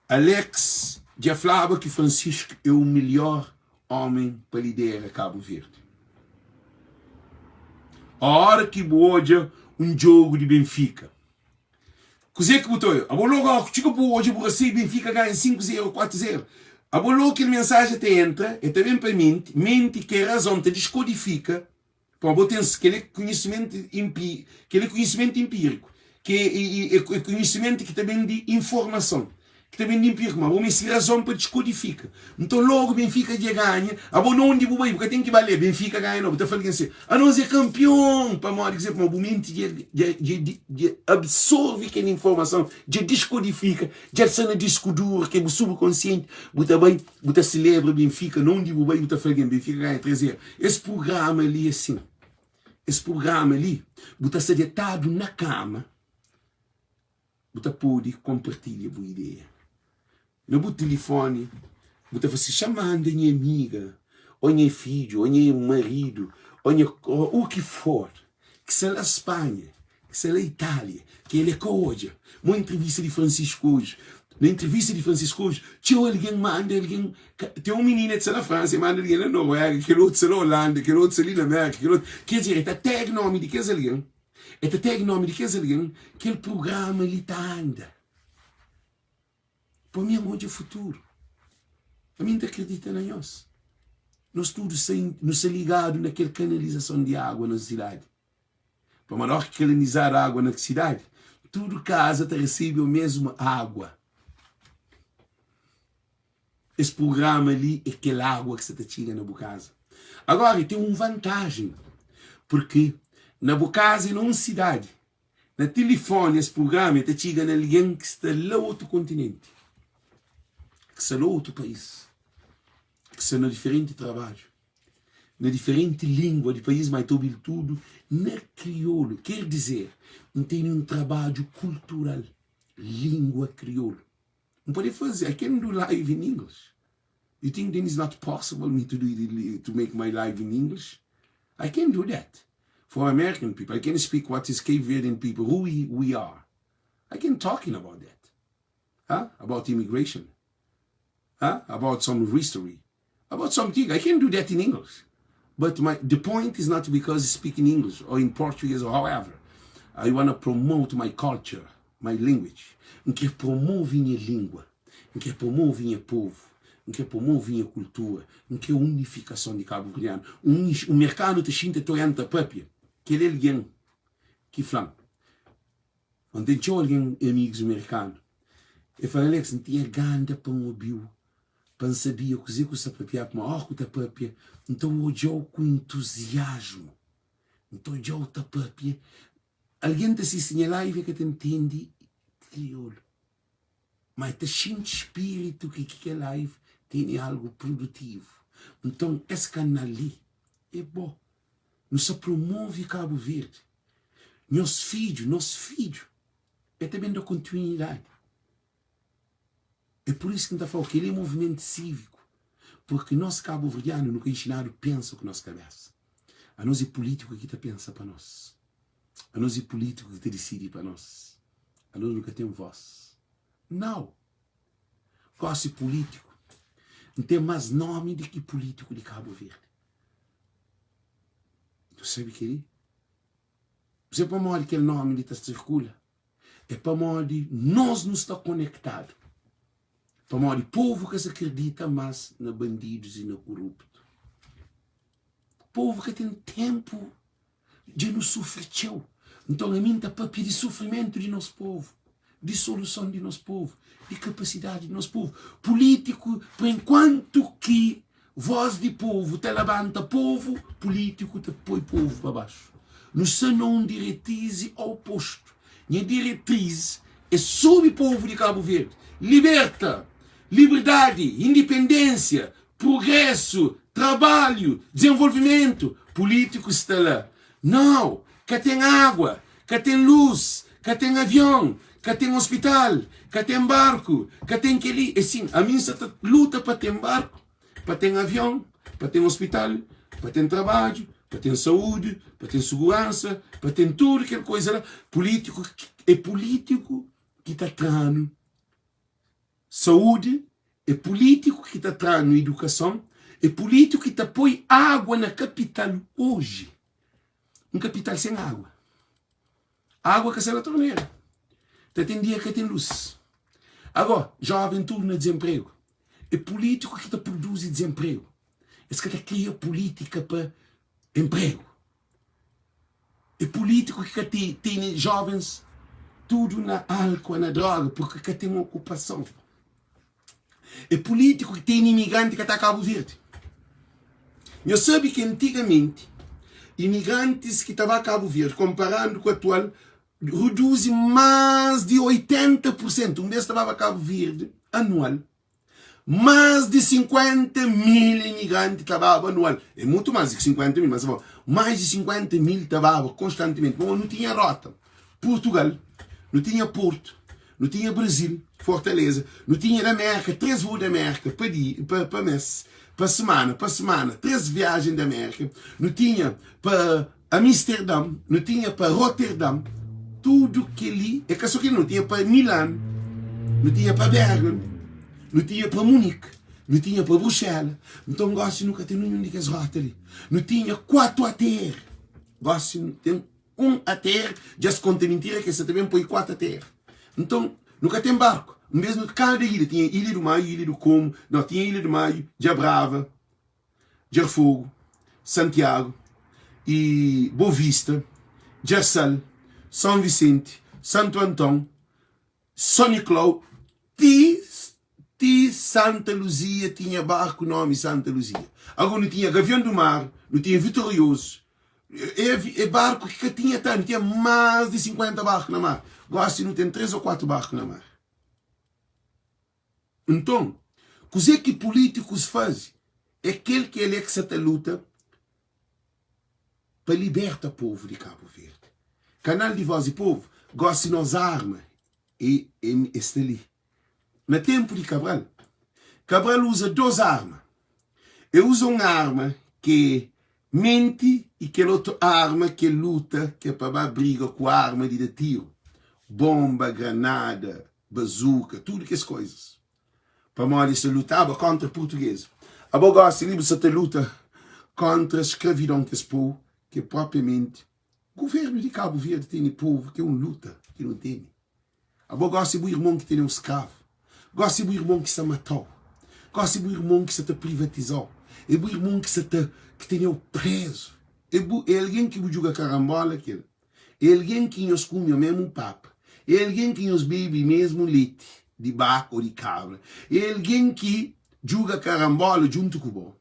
Alex já falava que Francisco é o melhor homem para liderar Cabo Verde. A hora que você um jogo de Benfica. Cos'è que botou? A logo chico hoje você Benfica ganha 5-0, 4-0. A logo que a mensagem te entra, e também para mente que a razão te descodifica, para botar aquele conhecimento empírico, que é conhecimento que também de informação. Que também de empírico, mas vamos essa razão para descodifica. Então logo Benfica já ganha, a boa não onde vai, porque tem que valer, Benfica ganha não, está falando assim, a nós é campeão, para morrer dizer, mas o mente absorve aquela informação, já descodifica, já está no disco duro, que é o subconsciente, você vai, você celebra Benfica, não onde vai, você falando, Benfica ganha 3-0. Esse programa ali é assim, esse programa ali, você está deitado na cama, você pode compartilhar a boa ideia. No seu telefone, você vai se chamando a minha amiga, ou minha filho, ou meu marido, ou o que for, que seja na Espanha, que seja na Itália, que ele é hoje, uma entrevista de Francisco hoje. Na entrevista de Francisco hoje, tinha alguém manda alguém, tem um menino que está na França, manda alguém na Noruega, que outro está na Holanda, que outro está ali na América, que outro, quer dizer, está até o nome de que é alguém, está até o nome de que é alguém, que o programa ali está anda. Para mim é onde é o futuro. A mim não acredita em nós. Nós todos nos ligados naquela canalização de água na cidade. Para maior que canalizar água na cidade, tudo casa te recebe a mesma água. Esse programa ali é aquela água que você te tira na boa casa. Agora, tem uma vantagem. Porque na boa casa e numa cidade, na telefone, esse programa te tira na alguém que está lá outro continente. Que está no outro país, que está no diferente trabalho, na diferente língua de país, mas tudo na crioulo. Quer dizer, não tem um trabalho cultural, língua crioulo. Não pode fazer. I can do live in English. You think then it's not possible me to make my live in English? I can do that. For American people, I can speak what is Cape Verdean people, who we are. I can talking about that. About immigration. About some history, about something. I can do that in English. But the point is not because I speak in English or in Portuguese or however. I want to promote my culture, my language. Eu quero promover minha língua. Eu quero promover minha povo. Eu quero promover minha cultura. Eu quero unificação de Cabo Verdeano. O mercado te sinta toyanta própria. Que é alguém que fala. Quando tem alguém amigos americanos. Eu falo, Alex, não tinha ganda para um bio. Para saber o que você papia, para uma orca papia, então hoje com entusiasmo, então hoje está papia, alguém te se sinala e vê que te entende crioulo, mas tem espírito que live tem algo produtivo. Então, esse canal ali é bom. Nos promove Cabo Verde. Nosso filho, é também da continuidade. É por isso que a gente fala que ele é movimento cívico. Porque nós, cabo-verdianos, nunca ensinaram pensa com a nossa cabeça. A nós é político que pensa para nós. A nós é político que decide para nós. A nós nunca tem voz. Não. Gosto de político. Não tem mais nome do que político de Cabo Verde. Não sabe o que é? Você para morrer aquele nome que circula. É para morrer nós não está conectado. Para morrer povo que se acredita mais na bandidos e na corrupto. Povo que tem tempo de nos sofrer. Então a mim está para pedir sofrimento de nosso povo. De solução de nosso povo. De capacidade de nosso povo. Político, por enquanto que voz de povo te levanta povo, político te põe povo para baixo. Não são diretriz oposto. Minha diretriz é sobre o povo de Cabo Verde. Liberta, liberdade, independência, progresso, trabalho, desenvolvimento. Político está lá. Não, que tem água, que tem luz, que tem avião, que tem hospital, que tem barco, que tem que ali. Assim, a minha luta para ter barco, para ter avião, para ter hospital, para ter trabalho, para ter saúde, para ter segurança, para ter tudo aquela coisa lá. Político que está trazendo saúde, é político que está trazendo educação, é político que está põe água na capital hoje. Um capital sem água. Água que sai da torneira. Tem dia que tem luz. Agora, jovem tudo no desemprego. É político que produz desemprego. Esse que cria política para emprego. É político que tem jovens tudo na álcool, na droga, porque tem uma ocupação. É político que tem imigrante que está a Cabo Verde. Eu sabe que antigamente, imigrantes que estavam a Cabo Verde, comparando com o atual, reduzem mais de 80%. Um mês estava a Cabo Verde, anual. Mais de 50 mil imigrantes trabalhavam anual. É muito mais de 50 mil, mas mais de 50 mil trabalhavam constantemente. Bom, não tinha rota. Portugal, não tinha Porto, não tinha Brasil, Fortaleza, não tinha da América, 3 voos da América para mês, para semana, 3 viagens da América, não tinha para Amsterdã, não tinha para Roterdã, tudo que ali, é que só que não tinha para Milão, não tinha para Bergamo, não tinha para Munique, não tinha para Bruxelas. Então gosto nunca ter nenhum daqueles rotas ali. Não tinha 4 ATR. Gosto tem um ATR, já se conta mentira que você também põe 4 ATR. Então nunca tem barco. Mesmo cada ilha, tinha Ilha do Maio, Ilha do Como, não, tinha Ilha do Maio, Jabrava, Jarfogo, Santiago, e Boa Vista, Jassal, São Vicente, Santo Antão, São Nicolau, Santa Luzia tinha barco nome Santa Luzia. Agora não tinha Gavião do Mar, não tinha Vitorioso. É barco que tinha tanto, tinha mais de 50 barcos na mar. Gosto não tem 3 ou 4 barcos na mar. Então, o que políticos fazem? É aquele que ele é que se luta para libertar o povo de Cabo Verde. Canal de Voz e Povo, gosta de nos armas e está ali. No tempo de Cabral usa 2 armas. Ele usa uma arma que mente e aquela outra arma que luta, que é para dar briga com a arma de tiro. Bomba, granada, bazuca, tudo essas coisas. Para morrer se lutava contra português. A boa se livre se luta contra a escravidão que esse povo, que propriamente o governo de Cabo Verde tem povo que é uma luta, que não tem. A boa gosta do irmão que tem um escravo. Gosta do irmão que se matou. Gosta do irmão que se te privatizou. É o irmão que tem preso. É alguém que joga carambola. É alguém que nos come o mesmo papo. É alguém que nos bebe mesmo leite de vaca ou de cabra. É alguém que joga carambola junto com o bom.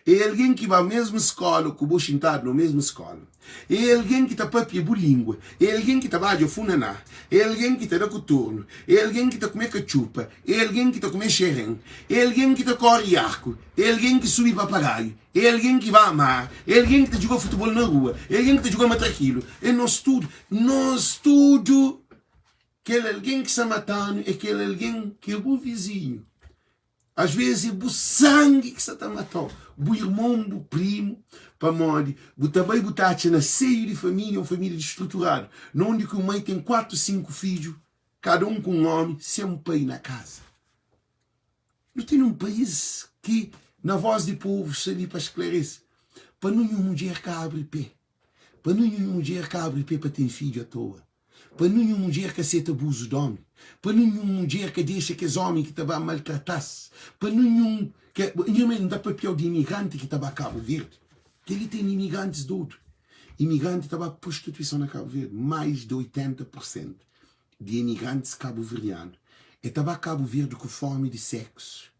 É alguém que vai à mesma escola, que vou sentar na mesma escola. É alguém que está para a língua. É alguém que trabalha a funaná. É alguém que está a coturno. É alguém que está a comer cachupa. É alguém que está a comer xerém. É alguém que está a correr arco. É alguém que sube papagaio. É alguém que vai amar. É alguém que está a jogar futebol na rua. É alguém que está a jogar matraquilo. É nosso tudo. Nosso tudo. Aquele alguém que está matando é aquele alguém que é o vizinho. Às vezes é o sangue que está matando. O irmão, o primo, para morrer. Também botar na seio de família, uma família estruturada. Onde que o mãe tem 4, 5 filhos, cada um com um homem, sempre aí na casa. Eu tenho um país que, na voz do povo, se ali para esclarecer. Para nenhuma mulher que abre pé. Para nenhuma mulher que abre pé para ter filho à toa. Para nenhuma mulher que aceita abuso de homem. Para nenhuma mulher que deixa que os homens que estavam maltratasse. Para nenhum... Não dá para pior de imigrante que estava a Cabo Verde. Que ele tem imigrantes de outro. Imigrante estava a prostituição na Cabo Verde. Mais de 80% de imigrantes cabo-verdianos estava a Cabo Verde com fome de sexo,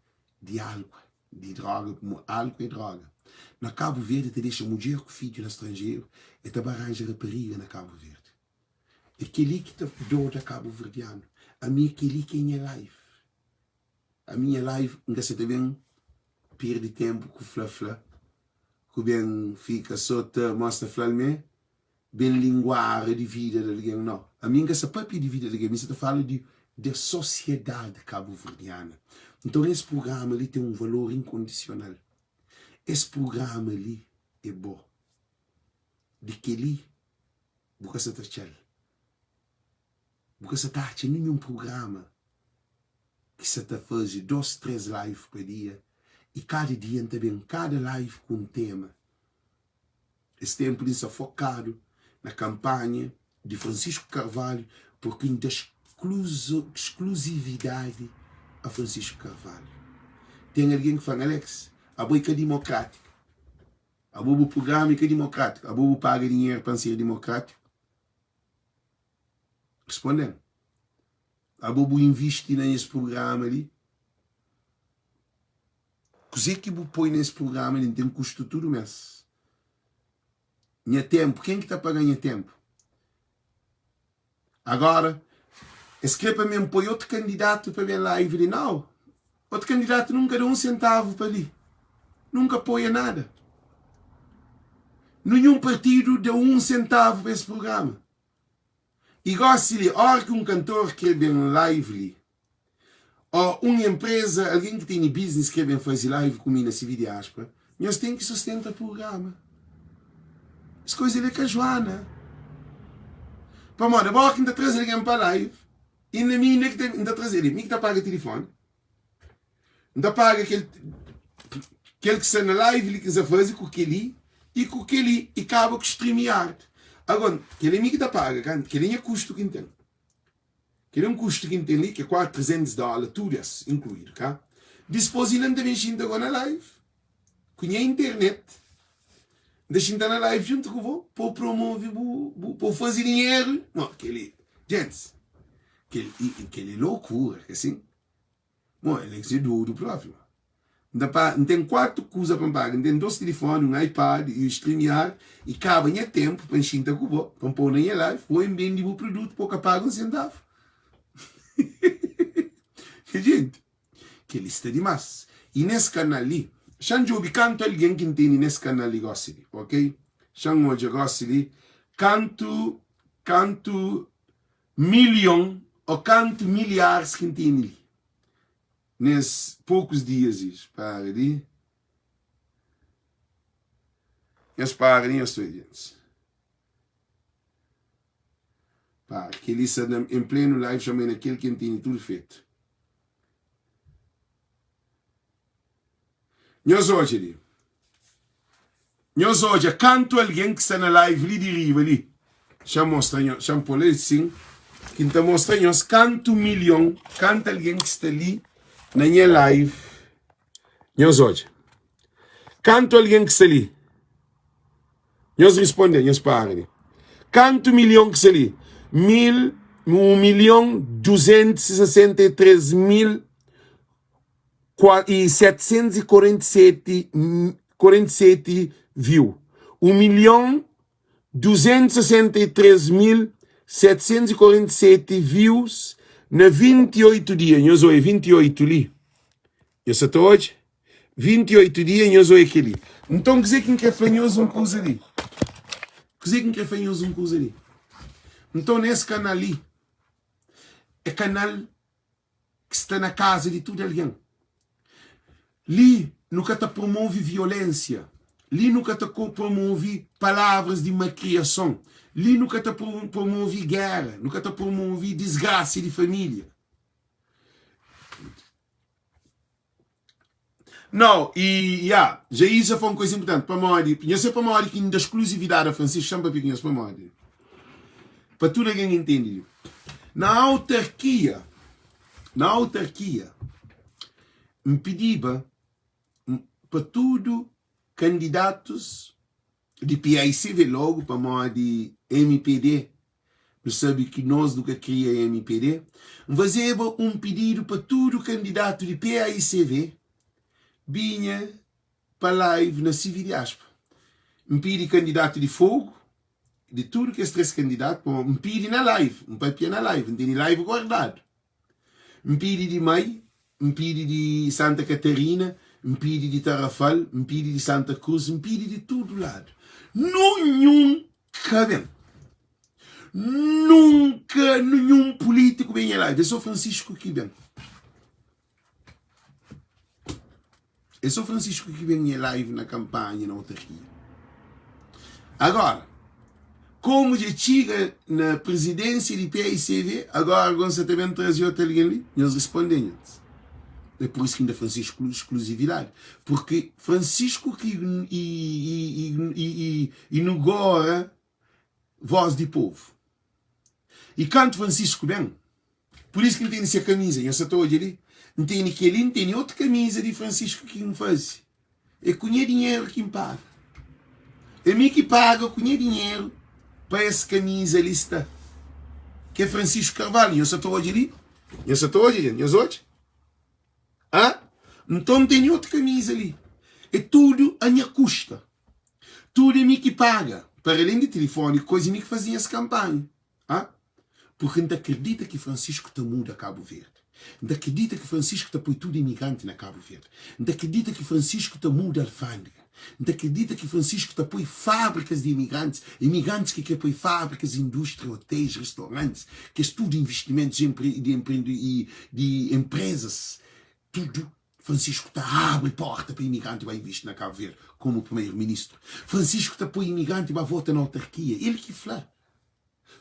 de álcool, de droga, álcool e droga. Na Cabo Verde te deixa mulher com filho no estrangeiro e estava a arranjar rapariga na Cabo Verde. Aquele que está dor da cabo-verdiano. A minha aquele que é minha live. A minha live, ainda se bem perde tempo com flá-flá. Que bem fica só te mostra flá-me. Bem linguagem de vida de alguém. Não. A minha ainda se papi de vida de alguém. Mas se fala de sociedade cabo-verdiana. Então esse programa ali tem um valor incondicional. Esse programa ali é bom. De que ali, porque se está porque você está em nenhum programa que você está fazendo 2, 3 lives por dia e cada dia também, cada live com um tema. Esse tempo está focado na campanha de Francisco Carvalho porque dá exclusividade a Francisco Carvalho. Tem alguém que fala, Alex, a boa é democrática. A boa programa é democrático. A boa paga dinheiro para ser democrático. Respondendo. A bobo investir nesse programa ali. Coisa que eu põe nesse programa ali tem custo tudo mês. Minha tempo. Quem que está para ganhar tempo? Agora, escreve para mim, põe outro candidato para ver live. Não. Outro candidato nunca deu um centavo para ali. Nunca apoia nada. Nenhum partido deu um centavo para esse programa. E gosto de hora que um cantor quer bem live, ou uma empresa, alguém que tem business quer bem fazer live comigo nesse vídeo aspa, nós temos que sustentar o programa. As coisas é com a Joana. Para moda, agora que ainda traz alguém para live, e na minha ainda traz ele, me que está paga o telefone, ainda paga aquele que está na live, ele quiser fazer com aquele, e com aquele, e acaba com streamear. Agora, aquele amigo que paga, aquele é custo que tem. Aquele é um custo que tem ali, que é $400, tudo isso incluído, cá. Depois ele também está agora na live, com a internet. Deixa estar na live junto com você, para promover, para fazer dinheiro. Não, aquele, gente, aquele é loucura, assim. Bom, ele é do próprio. Não tem 4 coisas para pagar, tem 2 telefones, um iPad e streamear, e cabe em tempo para encher com você, para pôr na live, ou em bem de um produto, para pagar um centavo. Gente, que lista demais. E nesse canal ali, Xanjo canto alguém que tem nesse canal ali, ok? Xanjo gosta ali, canto milhão ou canto milhares que tem ali. Nesses poucos dias, para ali. Eles param os estudantes. Para que eles em pleno live chamem aquele que tem tudo feito. Nós hoje, canto alguém que está na live ali de riva ali. Já mostra, já pôr assim, que está mostrando, canto milhão, canta alguém que está ali na minha live. Nós hoje, canto alguém que está ali. Nós respondemos, nós paramos. Canto milhão que está ali. 1.263.747 47 views. 1.263.747 views na 28 dias. Nós hoje 28 ali. Eu sei hoje 28 dias nós hoje aquele. Então quer dizer que fanhoso um coisa ali. Quer dizer que fanhoso um coisa ali. Então nesse canal ali é canal que está na casa de todo alguém. Ali nunca te promove violência. Ali nunca te promove palavras de macriação. Ali nunca te promove guerra. Nunca te promove desgraça de família. Não, já isso foi uma coisa importante para nós. Eu sei para nós que ainda exclusividade a Francisco chama para pequenos para nós. Para tudo alguém entende. Na autarquia, me pedia para tudo candidatos de PICV logo para nós de MPD. Você sabe que nós nunca criamos MPD. Fazer um pedido para todo candidato de PICV vinha para live na Civil Diaspa. Me pedi candidato de fogo, de tudo que é três candidatos, me pedi na live, um papel na live, não tem live guardado. Me pedi de Mai, me pedi de Santa Catarina, me pedi de Tarrafal, me pedi de Santa Cruz, me pedi de todo lado. Nunca bem. Nunca nenhum político vem à live. Eu sou Francisco que vem. Eu sou Francisco que vem em live na campanha na autarquia. Agora, como já chega na presidência de PICV, agora você também traz outro alguém ali, nós respondemos. É por isso que ainda Francisco exclusividade. Porque Francisco que inaugura Voz de Povo. E canto Francisco bem. Por isso que não tem essa camisa, eu só estou ali. Não tem aquele, não tem outra camisa de Francisco que me faz. É com dinheiro que me paga. É mim que paga com dinheiro para essa camisa ali está. Que é Francisco Carvalho. Eu só estou ali. Eu só estou ali. Eu sou hoje. Então não tem outra camisa ali. É tudo a minha custa. Tudo é mim que paga. Para além de telefone, coisa mim que fazia essa campanha. Porque não acredita que Francisco está muda Cabo Verde. Não acredita que Francisco está põe tudo imigrante na Cabo Verde. Não acredita que Francisco está muda alfândega. Não acredita que Francisco está põe fábricas de imigrantes. Imigrantes que põe fábricas, indústria, hotéis, restaurantes. Que é tudo investimentos de empresas. Tudo. Francisco está abre porta para imigrante e vai investir na Cabo Verde como primeiro-ministro. Francisco está põe imigrante e vai votar na autarquia. Ele que fala.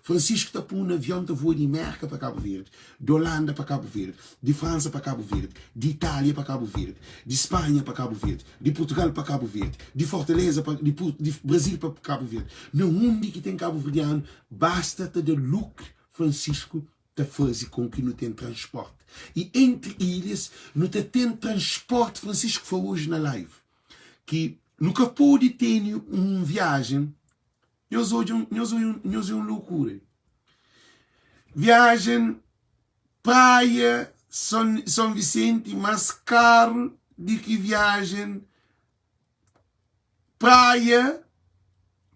Francisco está por um avião que voa de América para Cabo Verde, de Holanda para Cabo Verde, de França para Cabo Verde, de Itália para Cabo Verde, de Espanha para Cabo Verde, de Portugal para Cabo Verde, de Fortaleza para de Brasil para Cabo Verde. Não mundo que tem Cabo Verdeano, basta ter de lucro, Francisco está fazendo com que não tem transporte. E entre ilhas, não tem transporte, Francisco falou hoje na live, que nunca pode ter uma viagem. Eu sou uma loucura. Viagem, praia, São Vicente, mais caro do que viagem, praia,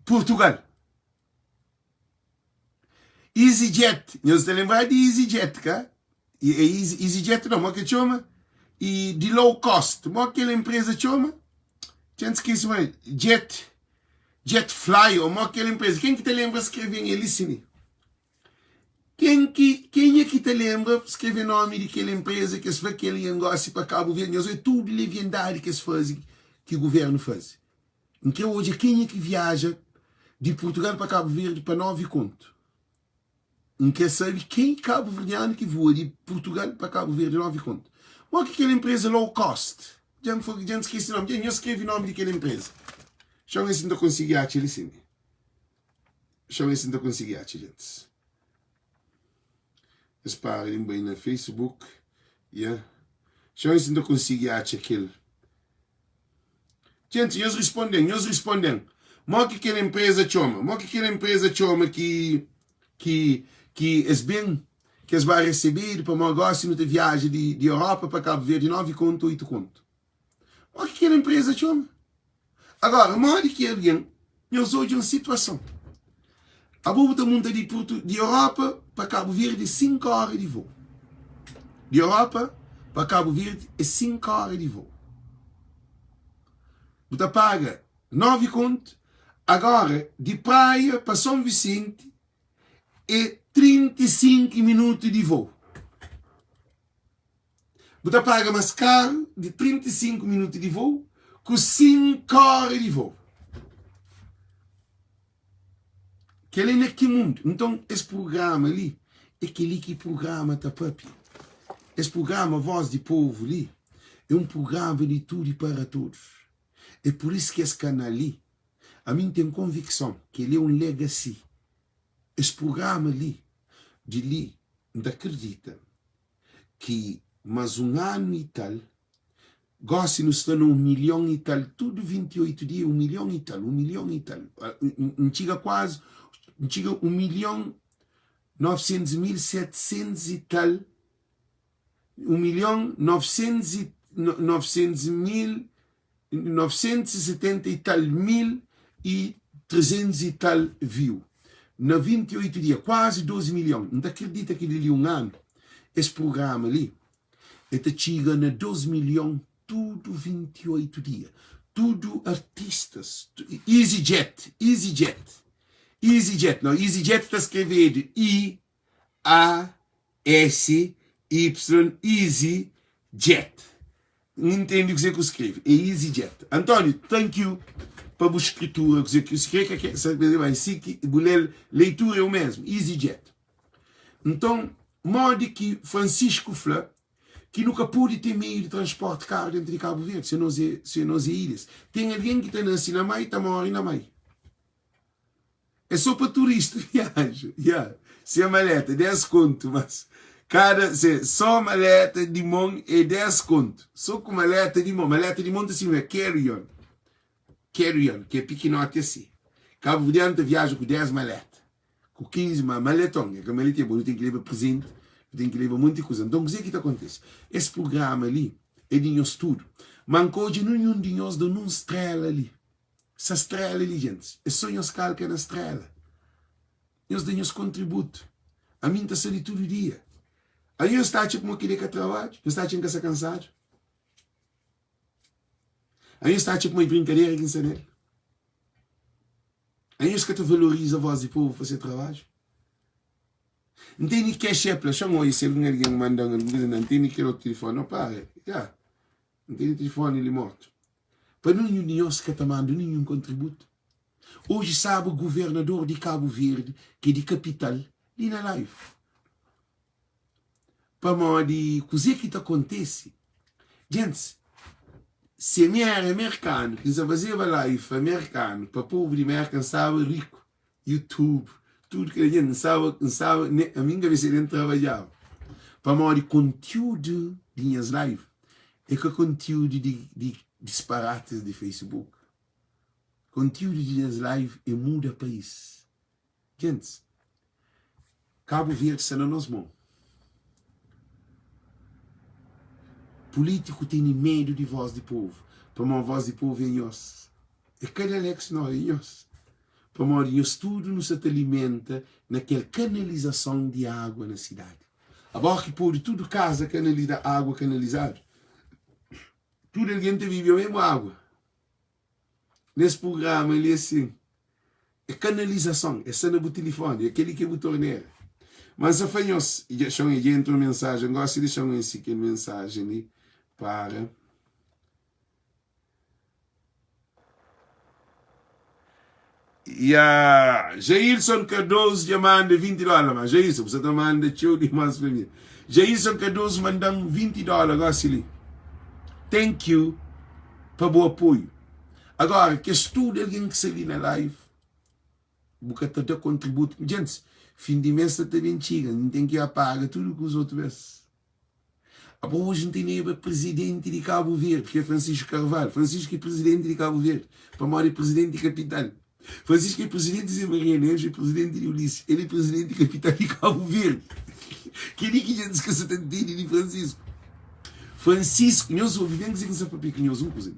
Portugal. EasyJet, nós estamos lembrando de EasyJet, cara? EasyJet não, mas que chama? E de low cost, mas aquela empresa chama? Gente, esqueci mais, Jetfly, ou aquela empresa. Quem que te lembra escrever em Elicine? Quem é que te lembra escrever o nome daquela empresa que se faz aquele negócio para Cabo Verde? É tudo leviandade que se faz, que o governo faz. Então hoje, quem é que viaja de Portugal para Cabo Verde para 9 conto? Não quer saber quem é Cabo Verdeano que voa de Portugal para Cabo Verde 9 conto. Ou aquela empresa low cost? Já esqueci o nome. Eu escrevi o nome daquela empresa. Deixa eu ver se não consegui achar ele sim. Deixa eu ver se não consegui achar, gente. Esperem bem no Facebook. Yeah. Deixa eu ver se não consegui achar aquele. Gente, nós respondemos. Mas que aquela empresa chama? Que é bem, que vai receber para um negócio de viagem de Europa para Cabo Verde 9 conto, 8 conto. Mas que aquela empresa chama? Agora, modo que alguém, nós hoje uma situação. A boa mundo de Europa para Cabo Verde 5 horas de voo. De Europa para Cabo Verde é 5 horas de voo. Você paga 9 contos. Agora, de praia para São Vicente é 35 minutos de voo. Você paga mais caro de 35 minutos de voo com 5 horas de voo. Que ele é que mundo. Então, esse programa ali é aquele que programa tá papi. Esse programa Voz de Povo ali é um programa de tudo e para todos. É por isso que esse canal ali, a mim tem convicção que ele é um legacy. Esse programa ali, de ali, não acredita que mais um ano e tal, gosta de nos tornar 1 milhão e tal, tudo 28 dias, 1 milhão e tal, 1 milhão e tal. Não chega quase, não chega 1.900.700 e tal, 1.970 e tal mil e 300 e tal view. Na 28 dias, quase 12 milhões. Não acredita que ele um ano, esse programa ali, ele chega na 12 milhões, tudo 28 dias. Tudo artistas. EasyJet. EasyJet, não, EasyJet está escrevendo I-A-S-Y, EasyJet. Não entendo o que você escreve. É EasyJet. Antônio, thank you para a escritura. Você escreve que leitura é o mesmo. EasyJet. Então, modo que Francisco Flá, que nunca pôde ter meio de transporte caro dentro de Cabo Verde, se nós é ilhas. Tem alguém que está na Sinamai e está morando na Mai. É só para turista viaja. Yeah. Se a maleta 10 conto, mas só maleta de mão é 10 conto. Só com maleta de mão. Maleta de mão assim é carry-on. Carry-on, que é pequenote assim. Cabo Verde viaja com 10 maletas. Com 15 maletão. É que a maleta é boa, tem que levar presente, tem que levar muita coisa. Então, o que que acontece? Esse programa ali é de nós tudo. Mancou de nenhum de nós de uma estrela ali. Essa estrela ali, gente, é só nós calcar na estrela. Nós damos contributo. A mim está saindo todo dia. Aí eu estou tipo como querer que trabalho. Eu estou tipo que está cansado. Aí eu estou tipo uma brincadeira que ensinar. Aí eu estou valoriza a voz do povo para fazer trabalho. Não tem nem que é chefe. Chama se alguém manda não tem nem que é o telefone. Não para. Não tem telefone, ele é morto. Para nenhum de nós que está mandando nenhum contributo. Hoje sabe o governador de Cabo Verde, que é de capital, ali na live. Para modo de coisa que acontece. Gente, se é americano, que já fazia live americano, para o povo de americano sabe rico, YouTube, tudo que a gente não sabe, a minha cabeça ele não trabalhava. Para modo de conteúdo de minhas lives, é que conteúdo de disparates de Facebook. Conteúdo de minhas lives é muda o país. Gente, Cabo Verde está nas nossas mãos. Político tem medo de voz de povo. Para uma voz de povo é nós. É cada eleição é nós. Para uma nós tudo nos alimenta naquela canalização de água na cidade. Agora que por tudo casa água canalizada. Tudo alguém vive a mesma água. Nesse programa ele é assim. É canalização. É cena do telefone. É aquele que é o torneiro. Mas a fanhos, já entrou mensagem. Gosto de deixar esse aqui mensagem ali para Jailson Cardoso já manda $20, mas Jailson, você está mandando show demais para mim. Jailson Cardoso mandando $20, gosto ali. Thank you para o apoio. Agora, que estuda alguém que se ali na live, porque está contributo. Gente, fim de mês está bem chega, não tem que apagar tudo que os outros vezes. Hoje não tem nem o presidente de Cabo Verde, que é Francisco Carvalho. Francisco é presidente de Cabo Verde, para morar presidente de capital. Francisco é presidente de Maria Neves, é presidente de Ulisses. Ele é presidente de capital de Cabo Verde. Que nem que gente esquece de Francisco. Francisco, nós ouvimos que nós papel que nós coisa.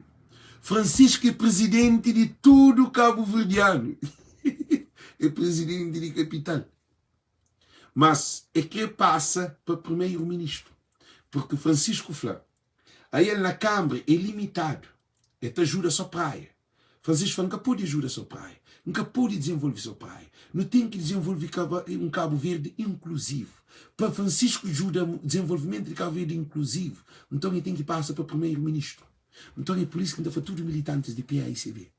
Francisco é presidente de todo Cabo Verdeano. É presidente de capital. Mas é que passa para primeiro-ministro. Porque Francisco Flá, aí ele na Câmara é limitado. Ele te ajuda só praia. Francisco nunca pode ajudar só praia. Nunca pode desenvolver só praia. Não tem que desenvolver um Cabo Verde inclusivo. Para Francisco ajuda o desenvolvimento de Cabo Verde inclusivo. Então ele tem que passar para primeiro-ministro. Então é por isso que ainda foi tudo militantes de PAICV.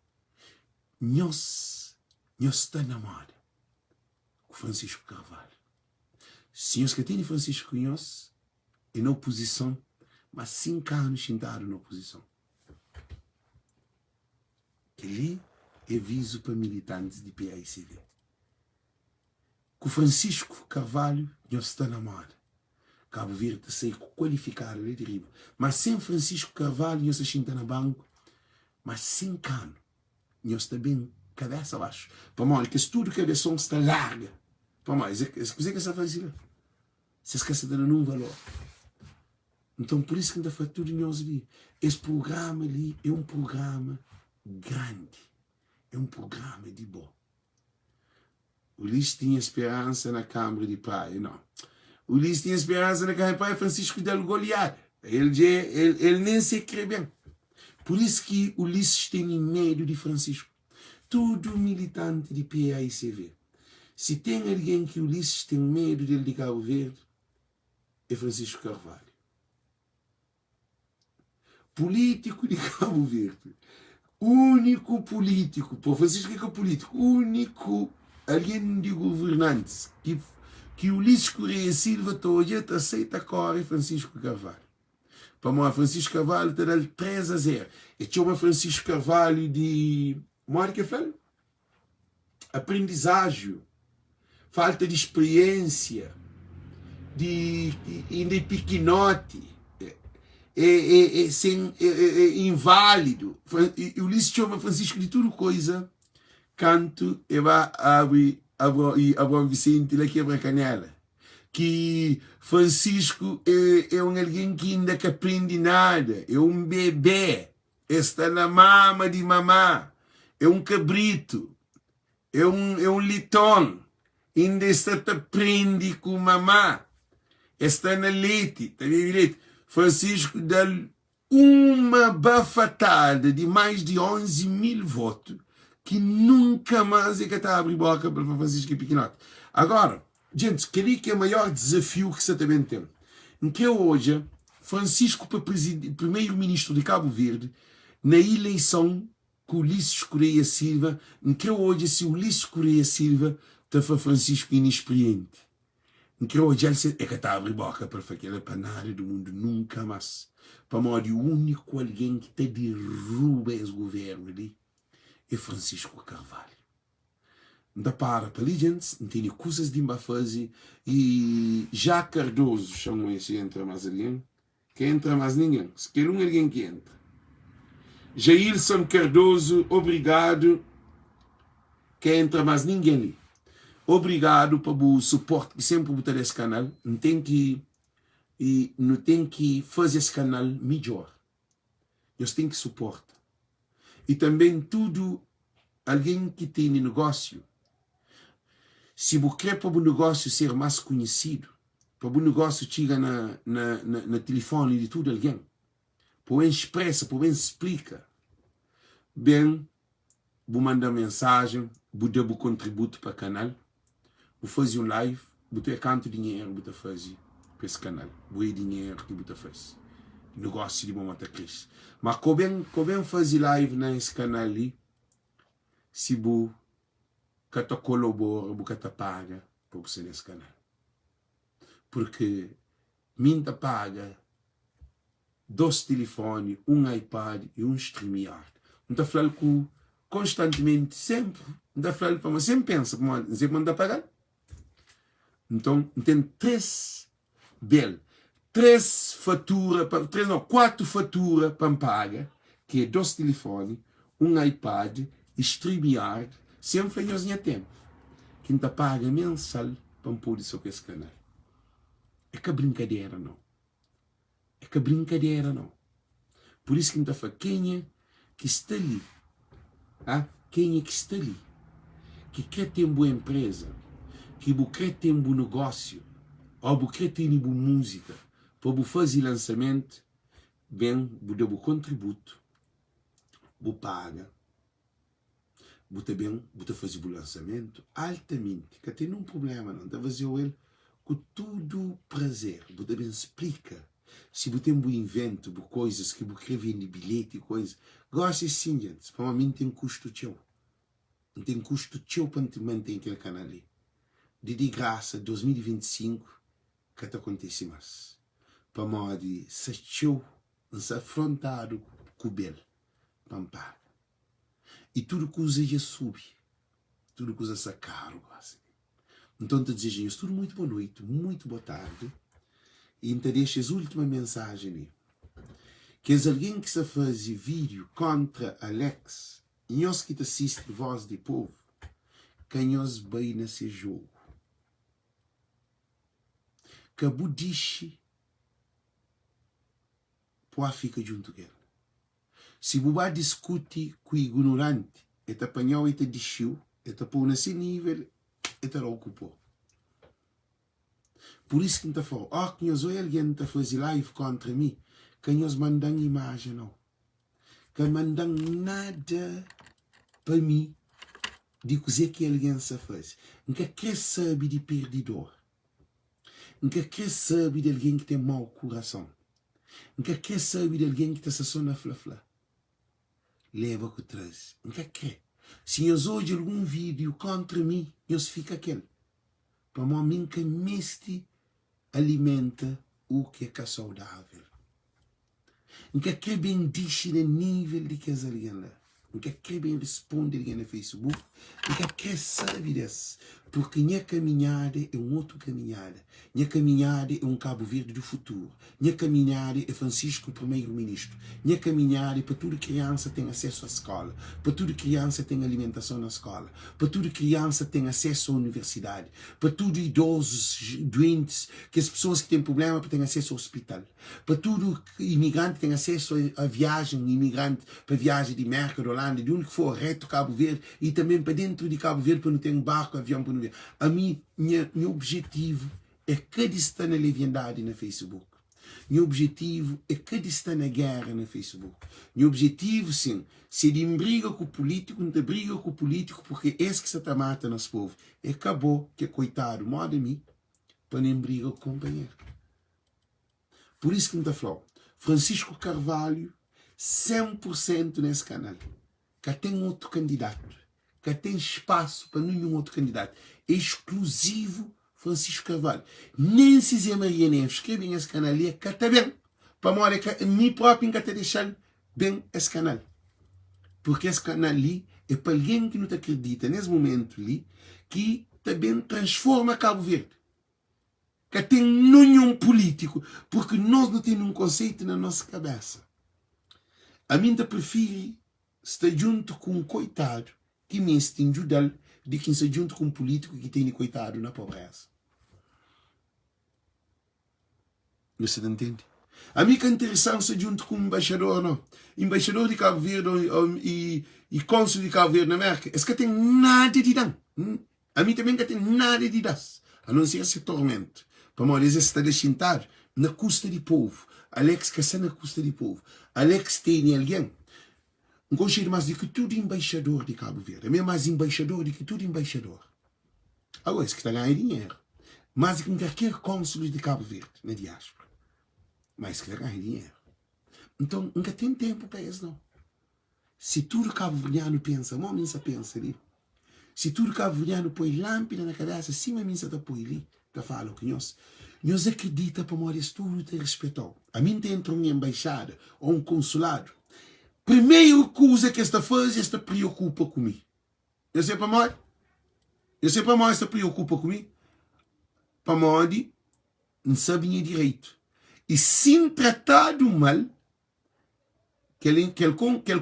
Nós está na moda com Francisco Carvalho. Se nós que tem Francisco nós é na oposição, mas 5 anos sentaram na oposição. Ele é viso para militantes de PAICV. Com Francisco Carvalho, nós está na moda. Cabo Verde sei qualificado, é terrível. Mas sem Francisco Carvalho, nós está na banco. Mas 5 anos, nós está bem cabeça abaixo. Para mim, que estudo que a versão está larga. Para mim, é que essa fazia. Se esquece de dar um valor. Então, por isso que ainda faz tudo nós ali. Esse programa ali é um programa grande. É um programa de bom. O Ulisses tinha esperança na Câmara de Praia, não. O Ulisses tinha esperança na Câmara de Praia, Francisco Del Goliar. Ele nem se crê bem. Por isso que o Ulisses tem medo de Francisco. Todo militante de PAICV. Se tem alguém que o Ulisses tem medo dele de Cabo Verde, é Francisco Carvalho. Político de Cabo Verde. Único político, por Francisco é político, único alguém de governantes que o Ulisses Correia Silva hoje aceita agora é Francisco Carvalho. Para mim, Francisco Carvalho está dando 3-0. E chama Francisco Carvalho de que fala? Aprendizagem, falta de experiência, de pequenote. Inválido. O Ulisses chama Francisco de tudo coisa. Canto e vai abrir Abrão Vicente lá quebra canela. Que Francisco é alguém que ainda que aprende nada. É um bebê. Está na mama de mamá. É um cabrito. É um litão. Ainda está a aprende com mamá. Está na leite. Está na leite. Francisco dá uma bafatada de mais de 11 mil votos que nunca mais é que está a abrir boca para Francisco e Pequenote. Agora, gente, queria que é o maior desafio que você também tem. Em que hoje, Francisco para primeiro-ministro de Cabo Verde, na eleição com Ulisses Correia Silva, em que hoje, se Ulisses Correia Silva está para Francisco inexperiente. Que hoje ele é que está a abrir boca para aquela panada do mundo nunca mais. Para morrer o único alguém que te derruba esse governo ali é Francisco Carvalho. Não para ali, gente, não tem coisas de fazer. E já Cardoso chamou esse entra mais alguém. Que entra mais ninguém. Se quer alguém que entra. Jailson Cardoso, obrigado. Que entra mais ninguém ali. Obrigado pelo suporte que sempre botar esse canal. Não tem que fazer esse canal melhor. Nós tem que suportar. E também tudo alguém que tem negócio. Se você quer para o negócio ser mais conhecido, para o negócio chegar na telefone de tudo alguém, para o expressa, para o explica, bem, vou mandar mensagem, vou dar o contributo para o canal. Vou fazer um live, vou ter quanto dinheiro vou fazer para esse canal. Vou ter dinheiro que vou fazer. Negócio de momento cresce. Mas como fazer live nesse canal ali, se você colabora, você paga para você nesse canal. Porque minta paga 2 telefones, um iPad e um StreamYard. Não está falando com constantemente, sempre. Não está falando para você, sempre pensa, você manda pagar? Então, tem 4 faturas para pagar, que é 2 telefones, um iPad, StreamYard, sempre nós não temos. Quem está paga mensal para pôr sobre esse canal. É que brincadeira, não. É que brincadeira, não. Por isso que está faquinha, que está ali, quem é que está ali, que quer ter uma boa empresa, que quer ter um bom negócio, ou quer ter uma boa música, para fazer lançamento, bem, dá o contributo, paga, também fazer o lançamento altamente, que tem um problema, não está fazer ele com todo prazer, também explica. Se você tem um invento, coisas que você vende bilhete e coisas, gosta sim, gente. Para mim tem custo teu. Não tem custo teu para manter aquele canal ali. De graça, 2025, que está acontecendo mais. Para mim, se teu, se afrontado com o bel, pampar. E tudo que usa já sube. Tudo que usa é caro, quase. Então, te desejo tudo muito boa noite, muito boa tarde. E então deixa a última mensagem ali. Que é alguém que se faz vídeo contra Alex, e nós que te assiste Voz de Povo, que nós bem nesse jogo. Que a budiche pode ficar junto com ele. Se você discute com o ignorante, ele apanhou e te deixou, ele pôr nesse nível, ele ocupou. Por isso que está falando, que nós alguém está fazendo live contra mim, que nós mandam imagem, não. Que mandam nada para mim de coisa que alguém se faz. Nunca quer saber de perdidor. Nunca quer saber de alguém que tem mau coração. Nunca quer saber de alguém que está só na fla-fla. Leva com trás. Nunca quer. Se nós hoje algum vídeo contra mim, nós fica aquele. Para mim que meste alimenta o que é saudável. Nunca quer bem dizer no nível de que é alguém lá. Nunca quer bem responder alguém no Facebook. Nunca quer saber disso. Porque minha caminhada é outra caminhada. Minha caminhada é Cabo Verde do futuro. Minha caminhada é Francisco, primeiro-ministro. Minha caminhada é para toda criança ter acesso à escola. Para toda criança ter alimentação na escola. Para toda criança ter acesso à universidade. Para todos idosos, doentes, que as pessoas que têm problema para ter acesso ao hospital. Para todo imigrante ter acesso à viagem, imigrante para viagem de América, de Holanda, de onde for, reto Cabo Verde, e também para dentro de Cabo Verde para não ter um barco, avião para não ver. Meu objetivo é cada está na leviandade no Facebook. Meu objetivo é cada está na guerra no Facebook. Meu objetivo, sim, se ele briga com o político, não te briga com o político, porque esse que se está matando nosso povo. E acabou que, coitado, moda a mim, para nem briga com o companheiro. Por isso que me está falando, Francisco Carvalho, 100% nesse canal. Que tem outro candidato. Que tem espaço para nenhum outro candidato. É exclusivo Francisco Carvalho. Nem se Zé Maria Neves escreve nesse canal ali, que está bem. Para morrer, que mim próprio que está deixando bem esse canal. Porque esse canal ali é para alguém que não te acredita nesse momento ali, que também transforma Cabo Verde. Que tem nenhum político, porque nós não temos um conceito na nossa cabeça. A mim prefiro estar junto com um coitado que me tem ajudado de quem está junto com um político que tem coitado na pobreza. Você entende? A mim que é interessante estar junto com um embaixador, não? Embaixador de Cabo Verde e cônsul de Cabo Verde na América. Esse que tem nada de dar. A mim também que tem nada de dar. A não ser esse tormento. Para mim, eles estão deixando na custa de povo. Alex que está na custa de povo. Alex tem alguém. Um conselho mais do que tudo embaixador de Cabo Verde. É mesmo mais embaixador do que tudo embaixador. Agora, esse que está ganhando dinheiro. Mais do que qualquer cônsul de Cabo Verde, na diáspora. Mas que está ganhando dinheiro. Então, nunca tem tempo para isso, não. Se tudo cabo-verdiano pensa, uma mensa pensa ali. Se tudo cabo-verdiano põe lâmpada na cabeça, cima mensa está põe ali. Que fala que nós acredita para morrer tudo te respeitou. A mim entra uma embaixada ou um consulado. Primeiro coisa que esta faz, esta preocupa comigo. Eu sei para morrer. Eu sei para morrer, esta preocupa comigo. Para morrer, não sabe direito. E se tratado mal, aquele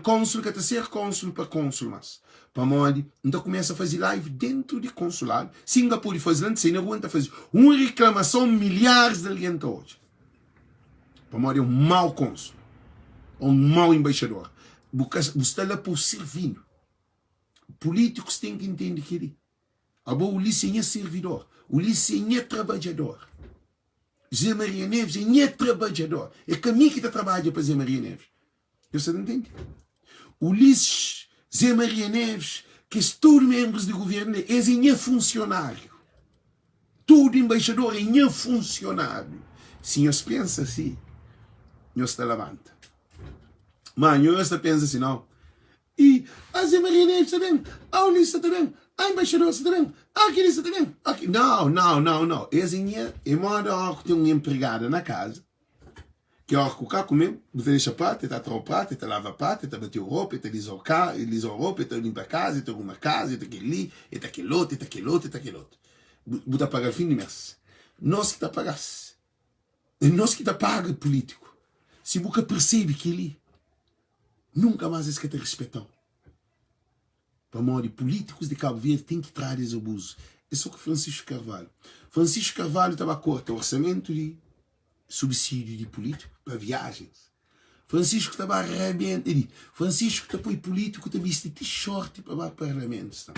cônsul que está ser cônsul para cônsul mais. Para morrer, então começa a fazer live dentro de consulado. Singapura faz lá, sem rua, está fazendo uma reclamação, milhares de alguém hoje. Para morrer, um mau cônsul. Um mau embaixador. Você está lá para servir. Políticos têm que entender que ele. Agora o Ulisses é servidor. O Ulisses é trabalhador. Zé Maria Neves é trabalhador. É caminho que está trabalhando para Zé Maria Neves. Você não entende? Ulisses, Zé Maria Neves, que são todos membros do governo, eles é funcionário. Todo embaixador é funcionário. Se nós pensa assim, nós está levanta. Mas nós pensa assim, não. E a Zé Maria Neves está bem, a Ulisses está bem, a embaixador está bem, aquele está bem. Aqui. Não. Eles em modo que tem uma empregada na casa, que a hora que o cara comeu, você deixa prato, está a prato, está lava prato, está bateu roupa, está lisou roupa, está limpa a casa, está arruma a casa, está aquele, está aquele outro, está aquele outro, está aquele outro. Você paga o fim de mês. Nós que está pagasse. Nós que está paga político. Se você percebe que ele nunca mais é que te respeitam. Para morrer políticos de Cabo Verde tem que trazer esse abuso. É só que Francisco Carvalho. Francisco Carvalho estava a cortar o orçamento de subsídio de político para viagens. Francisco estava arrebenta. Francisco está para político também se te short para o parlamento.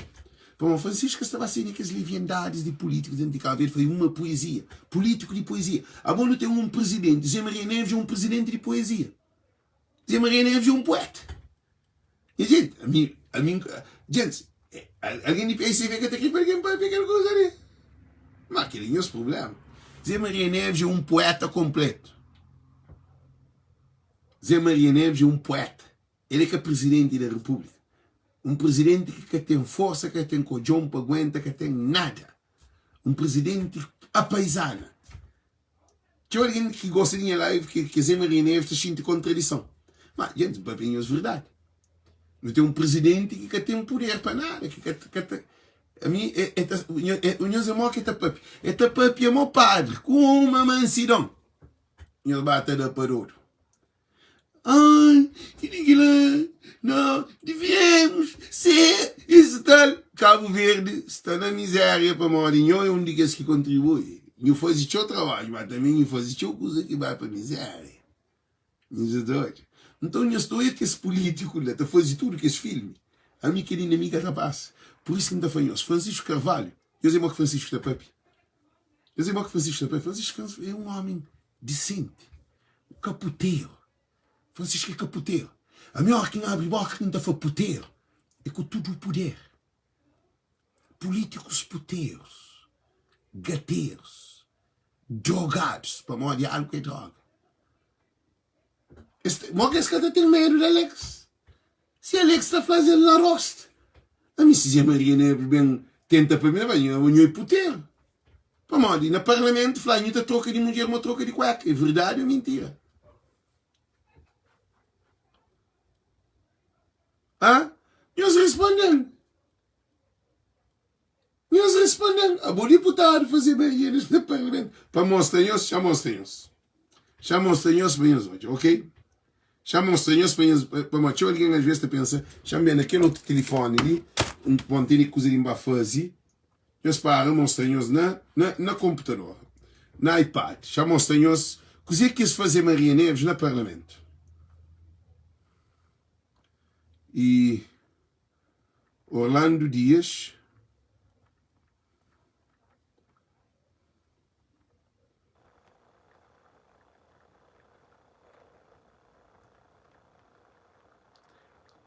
Para Francisco estava assim que as leviandades de políticos dentro de Cabo Verde foi uma poesia. Político de poesia. A bom tem um presidente. Zé Maria Neves é um presidente de poesia. Zé Maria Neves é um poeta. E gente, gente, alguém de PSV que está aqui para alguém para pegar coisa ali. Mas aquele é o problema. Zé Maria Neves é um poeta completo. Zé Maria Neves é um poeta. Ele é que é presidente da República. Um presidente que tem força, que tem cojão para aguenta, que tem nada. Um presidente apaisana. Tinha alguém que gosta de minha live que Zé Maria Neves está cheio de contradição. Mas, gente, para mim é verdade. Não tem um presidente que tem poder para nada. A mim, o meu irmão que está papi. Está papi é meu padre, com uma mansidão. Ele bate da parou. Ai, que ninguém não, devíamos ser isso tal. Cabo Verde está na miséria para morinho e um diga que contribui. Eu faz o seu trabalho, mas também eu faz o seu coisa que vai para a miséria. Então eu estou aí que esse político está fazendo tudo que esse filme. A minha querida amiga rapaz. Por isso que ainda foi Francisco Carvalho. Eu sei que Francisco está papi. Eu sei que Francisco está papi. Francisco é um homem decente. Caputeiro. Francisco é caputeiro. A melhor quem abre boca que não está puteiro é com tudo o poder. Políticos puteiros, gateiros, drogados, para morrer de algo que é droga. Morre esse cara tem medo de Alex. Se Alex está fazendo na rosta, a mim se Maria Neves bem tenta para mim, eu é puteiro. Para morrer na parlamento, fala, está troca de mulher, uma troca de cueca. É verdade ou mentira? Ah? Nós respondemos. A bom deputado fazer barreiras no parlamento. Para mostrar-nos, chamamos-nos. Chamamos-nos para nós hoje, ok? Chamamos-nos para mostrar alguém às vezes pensa, chamando aquele outro telefone ali, um pontinho que coisa de fazer, nós paramos-nos na computador, na iPad. Chamamos-nos, coisa que se fazer Maria Neves no parlamento. E Orlando Dias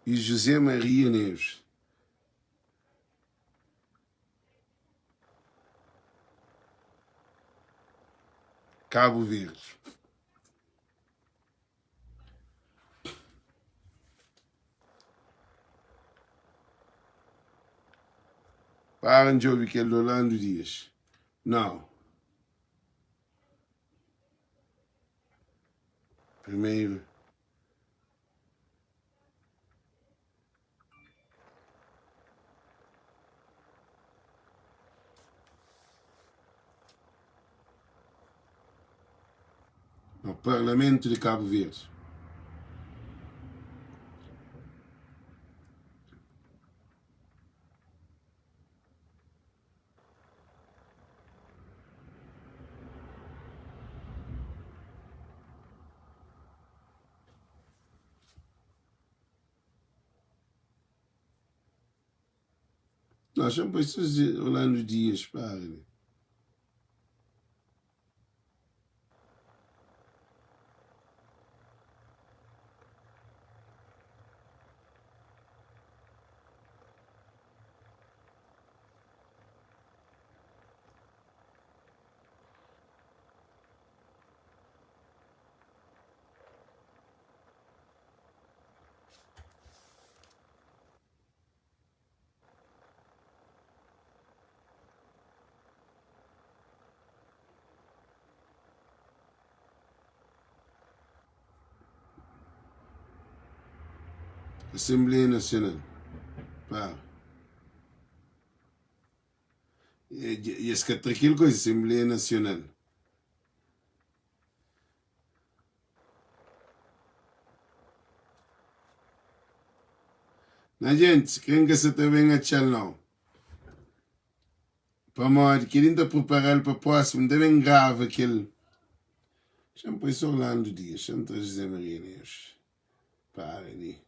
e José Maria Neves. Cabo Verde. Para de ouvir aquele Orlando Dias. Não. Primeiro. No Parlamento de Cabo Verde. Nós somos pessoas de Orlando Dias, pare. Assembleia Nacional. Pá. E esse que é aquilo coisa, Assembleia Nacional. Na gente, quem que você também a channel. Para morrer, querendo preparar para o próximo, devem gravar aquele. Já me pôs Orlando Dias, Santa José Maria Neves. Para ali.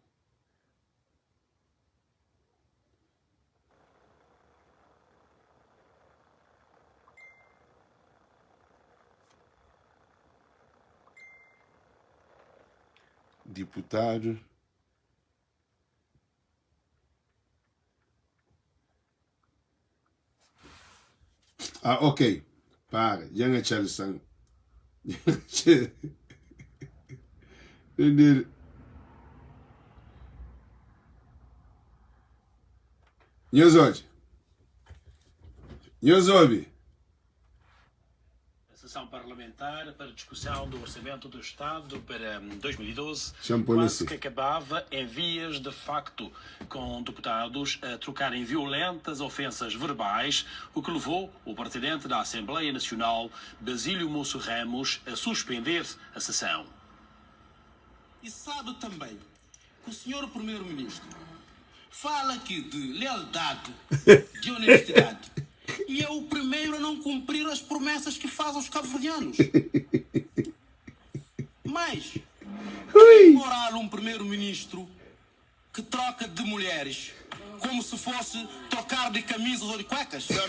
Deputado. Ah, ok. Para, já não é Charles. Nhosobi. Sessão parlamentar para discussão do Orçamento do Estado para 2012 Shampoo quase nesse. que acabava em vias de facto, com deputados a trocarem violentas ofensas verbais, o que levou o presidente da Assembleia Nacional, Basílio Moço Ramos, a suspender a sessão. E sabe também que o senhor primeiro-ministro fala aqui de lealdade, de honestidade, e é o primeiro a não cumprir as promessas que faz aos cabo-verdianos. Mas, que moral um primeiro-ministro que troca de mulheres como se fosse trocar de camisas ou de cuecas? Senhor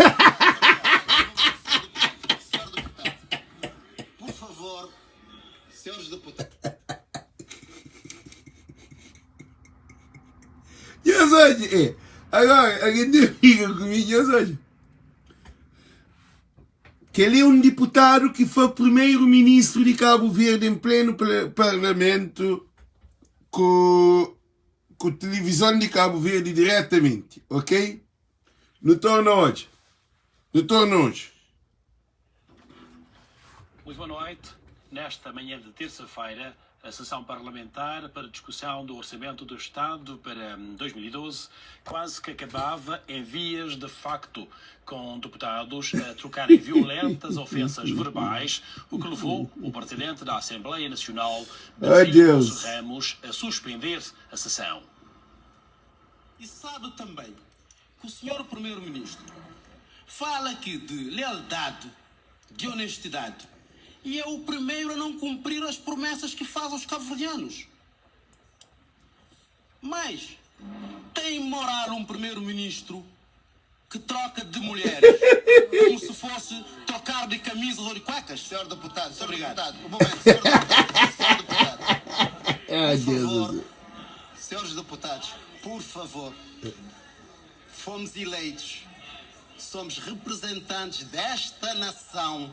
deputado, por favor, senhores deputados. Nhosobi, agora, alguém fica comigo, Nhosobi. Que ele é um deputado que foi primeiro-ministro de Cabo Verde em pleno parlamento com televisão de Cabo Verde diretamente, ok? No torno hoje. Muito boa noite. Nesta manhã de terça-feira, a sessão parlamentar para discussão do Orçamento do Estado para 2012 quase que acabava em vias de facto, com deputados a trocarem violentas ofensas verbais, o que levou o presidente da Assembleia Nacional, Basílio Moço Ramos, a suspender a sessão. E sabe também que o senhor primeiro-ministro fala aqui de lealdade, de honestidade, e é o primeiro a não cumprir as promessas que faz aos cabo-verdianos. Mas tem moral um primeiro-ministro que troca de mulheres como se fosse trocar de camisas ou de cuecas? Senhor deputado, obrigado. Um momento, senhor deputado. Por favor, senhores deputados, por favor, fomos eleitos, somos representantes desta nação.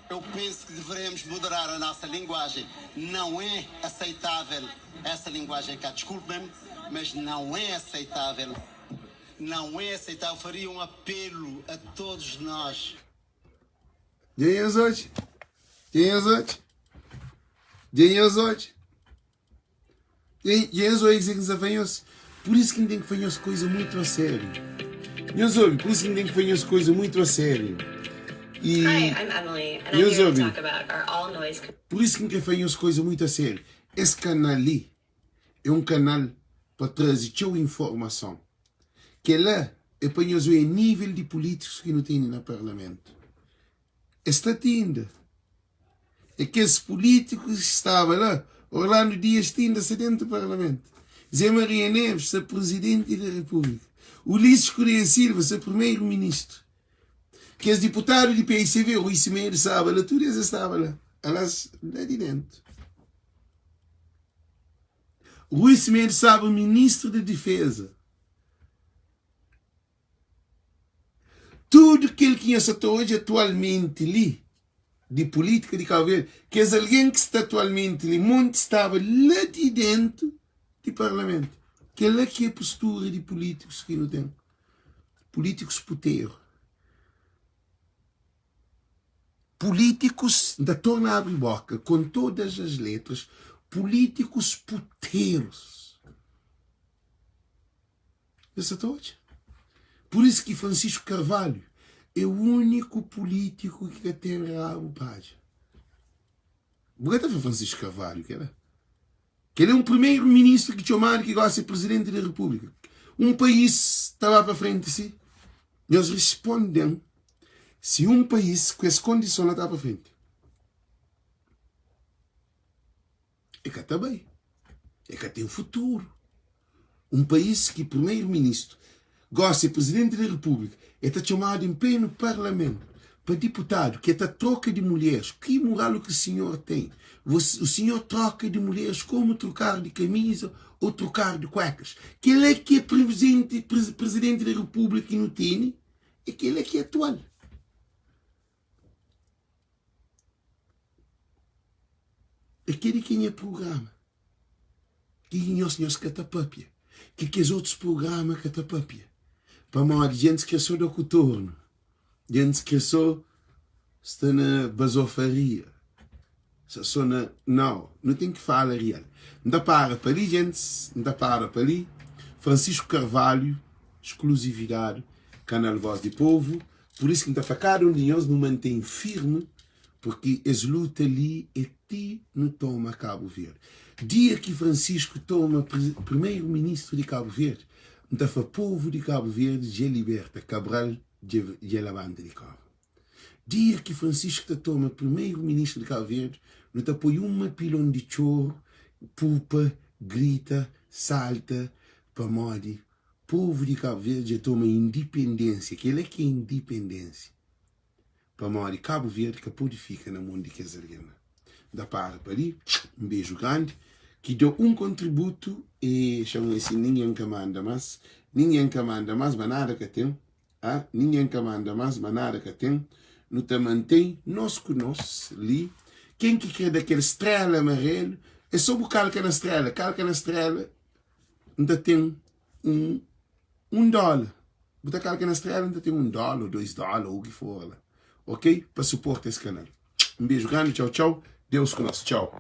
Eu penso que devemos moderar a nossa linguagem. Não é aceitável essa linguagem cá. Desculpe-me, mas não é aceitável. Não é aceitável. Faria um apelo a todos nós. Quem é os outros? Por isso que tem que fazer as coisas muito a sério. Por isso que tem que fazer as coisas muito a sério. E Hi, I'm Emily, and I'm here to talk about our all-noise. por isso que tem que fazer as coisas muito a sério. Esse canal ali é um canal para trazer informação. Que lá é para nós ver o nível de políticos que não tem no parlamento. Está tendo. É que esse político que estava lá, Orlando Dias, tinha-se dentro do parlamento. Zé Maria Neves ser presidente da República. Ulisses Correia Silva ser primeiro-ministro. Que os deputados do PICV, o Ismael Sábala, tudo isso estava lá. Elas lá de dentro. O Ismael Sábala, ministro da Defesa. Tudo que ele conhece hoje atualmente ali, de política de Cabo Verde, que é alguém que está atualmente ali, muito estava lá de dentro do Parlamento. Que é lá que é a postura de políticos que não tem. Políticos puteiros. Políticos, da torna a abrir boca, com todas as letras, políticos puteiros. Isso é hoje. Por isso que Francisco Carvalho é o único político que tem rabo página. Bota foi Francisco Carvalho, que era? Que ele é um primeiro-ministro que chamaram que gosta de ser presidente da República. Um país estava para frente de si. Nós respondemos se um país com essa condição não está para frente. É que está bem. É que tem um futuro. Um país que primeiro-ministro gosta de presidente da República, está chamado em pé no Parlamento, para deputado, que está troca de mulheres. Que moral o que o senhor tem? O senhor troca de mulheres como trocar de camisa ou trocar de cuecas. Que ele é que é presidente da República e não tem, é que ele é que é atual. Aquele que é programa. Que os senhores catapapia. Que os outros programas catapapia. Para mal, gente que só do coturno, gente que só está na basofaria, só na não tem que falar real. Não dá para ali, gente, não dá para ali. Francisco Carvalho, exclusividade, canal Voz do Povo. Por isso que não está cada um de nós não mantém firme, porque as lutas ali é ti não toma Cabo Verde. Dia que Francisco toma primeiro-ministro de Cabo Verde, então, o povo de Cabo Verde já liberta Cabral de la banda de Cabo. Dia que Francisco toma primeiro-ministro de Cabo Verde, não te põe uma pilão de choro, pupa, grita, salta, para morrer. Povo de Cabo Verde já toma independência, que ele é que é independência. Para morrer, Cabo Verde que purifica na mão de Casarena. Da para ali, um beijo grande. Que deu um contributo e chamam assim, ninguém comanda mais, mas nada que tem, ninguém comanda mais, mas nada que tem, não te mantém, nós conosco, ali, quem que quer daquela estrela amarela, é só buscar calca na estrela, ainda tem $1, botar calca na estrela, ainda tem $1, $2, ou o que for lá, ok? Para suportar esse canal. Um beijo grande, tchau, tchau, Deus conosco, tchau.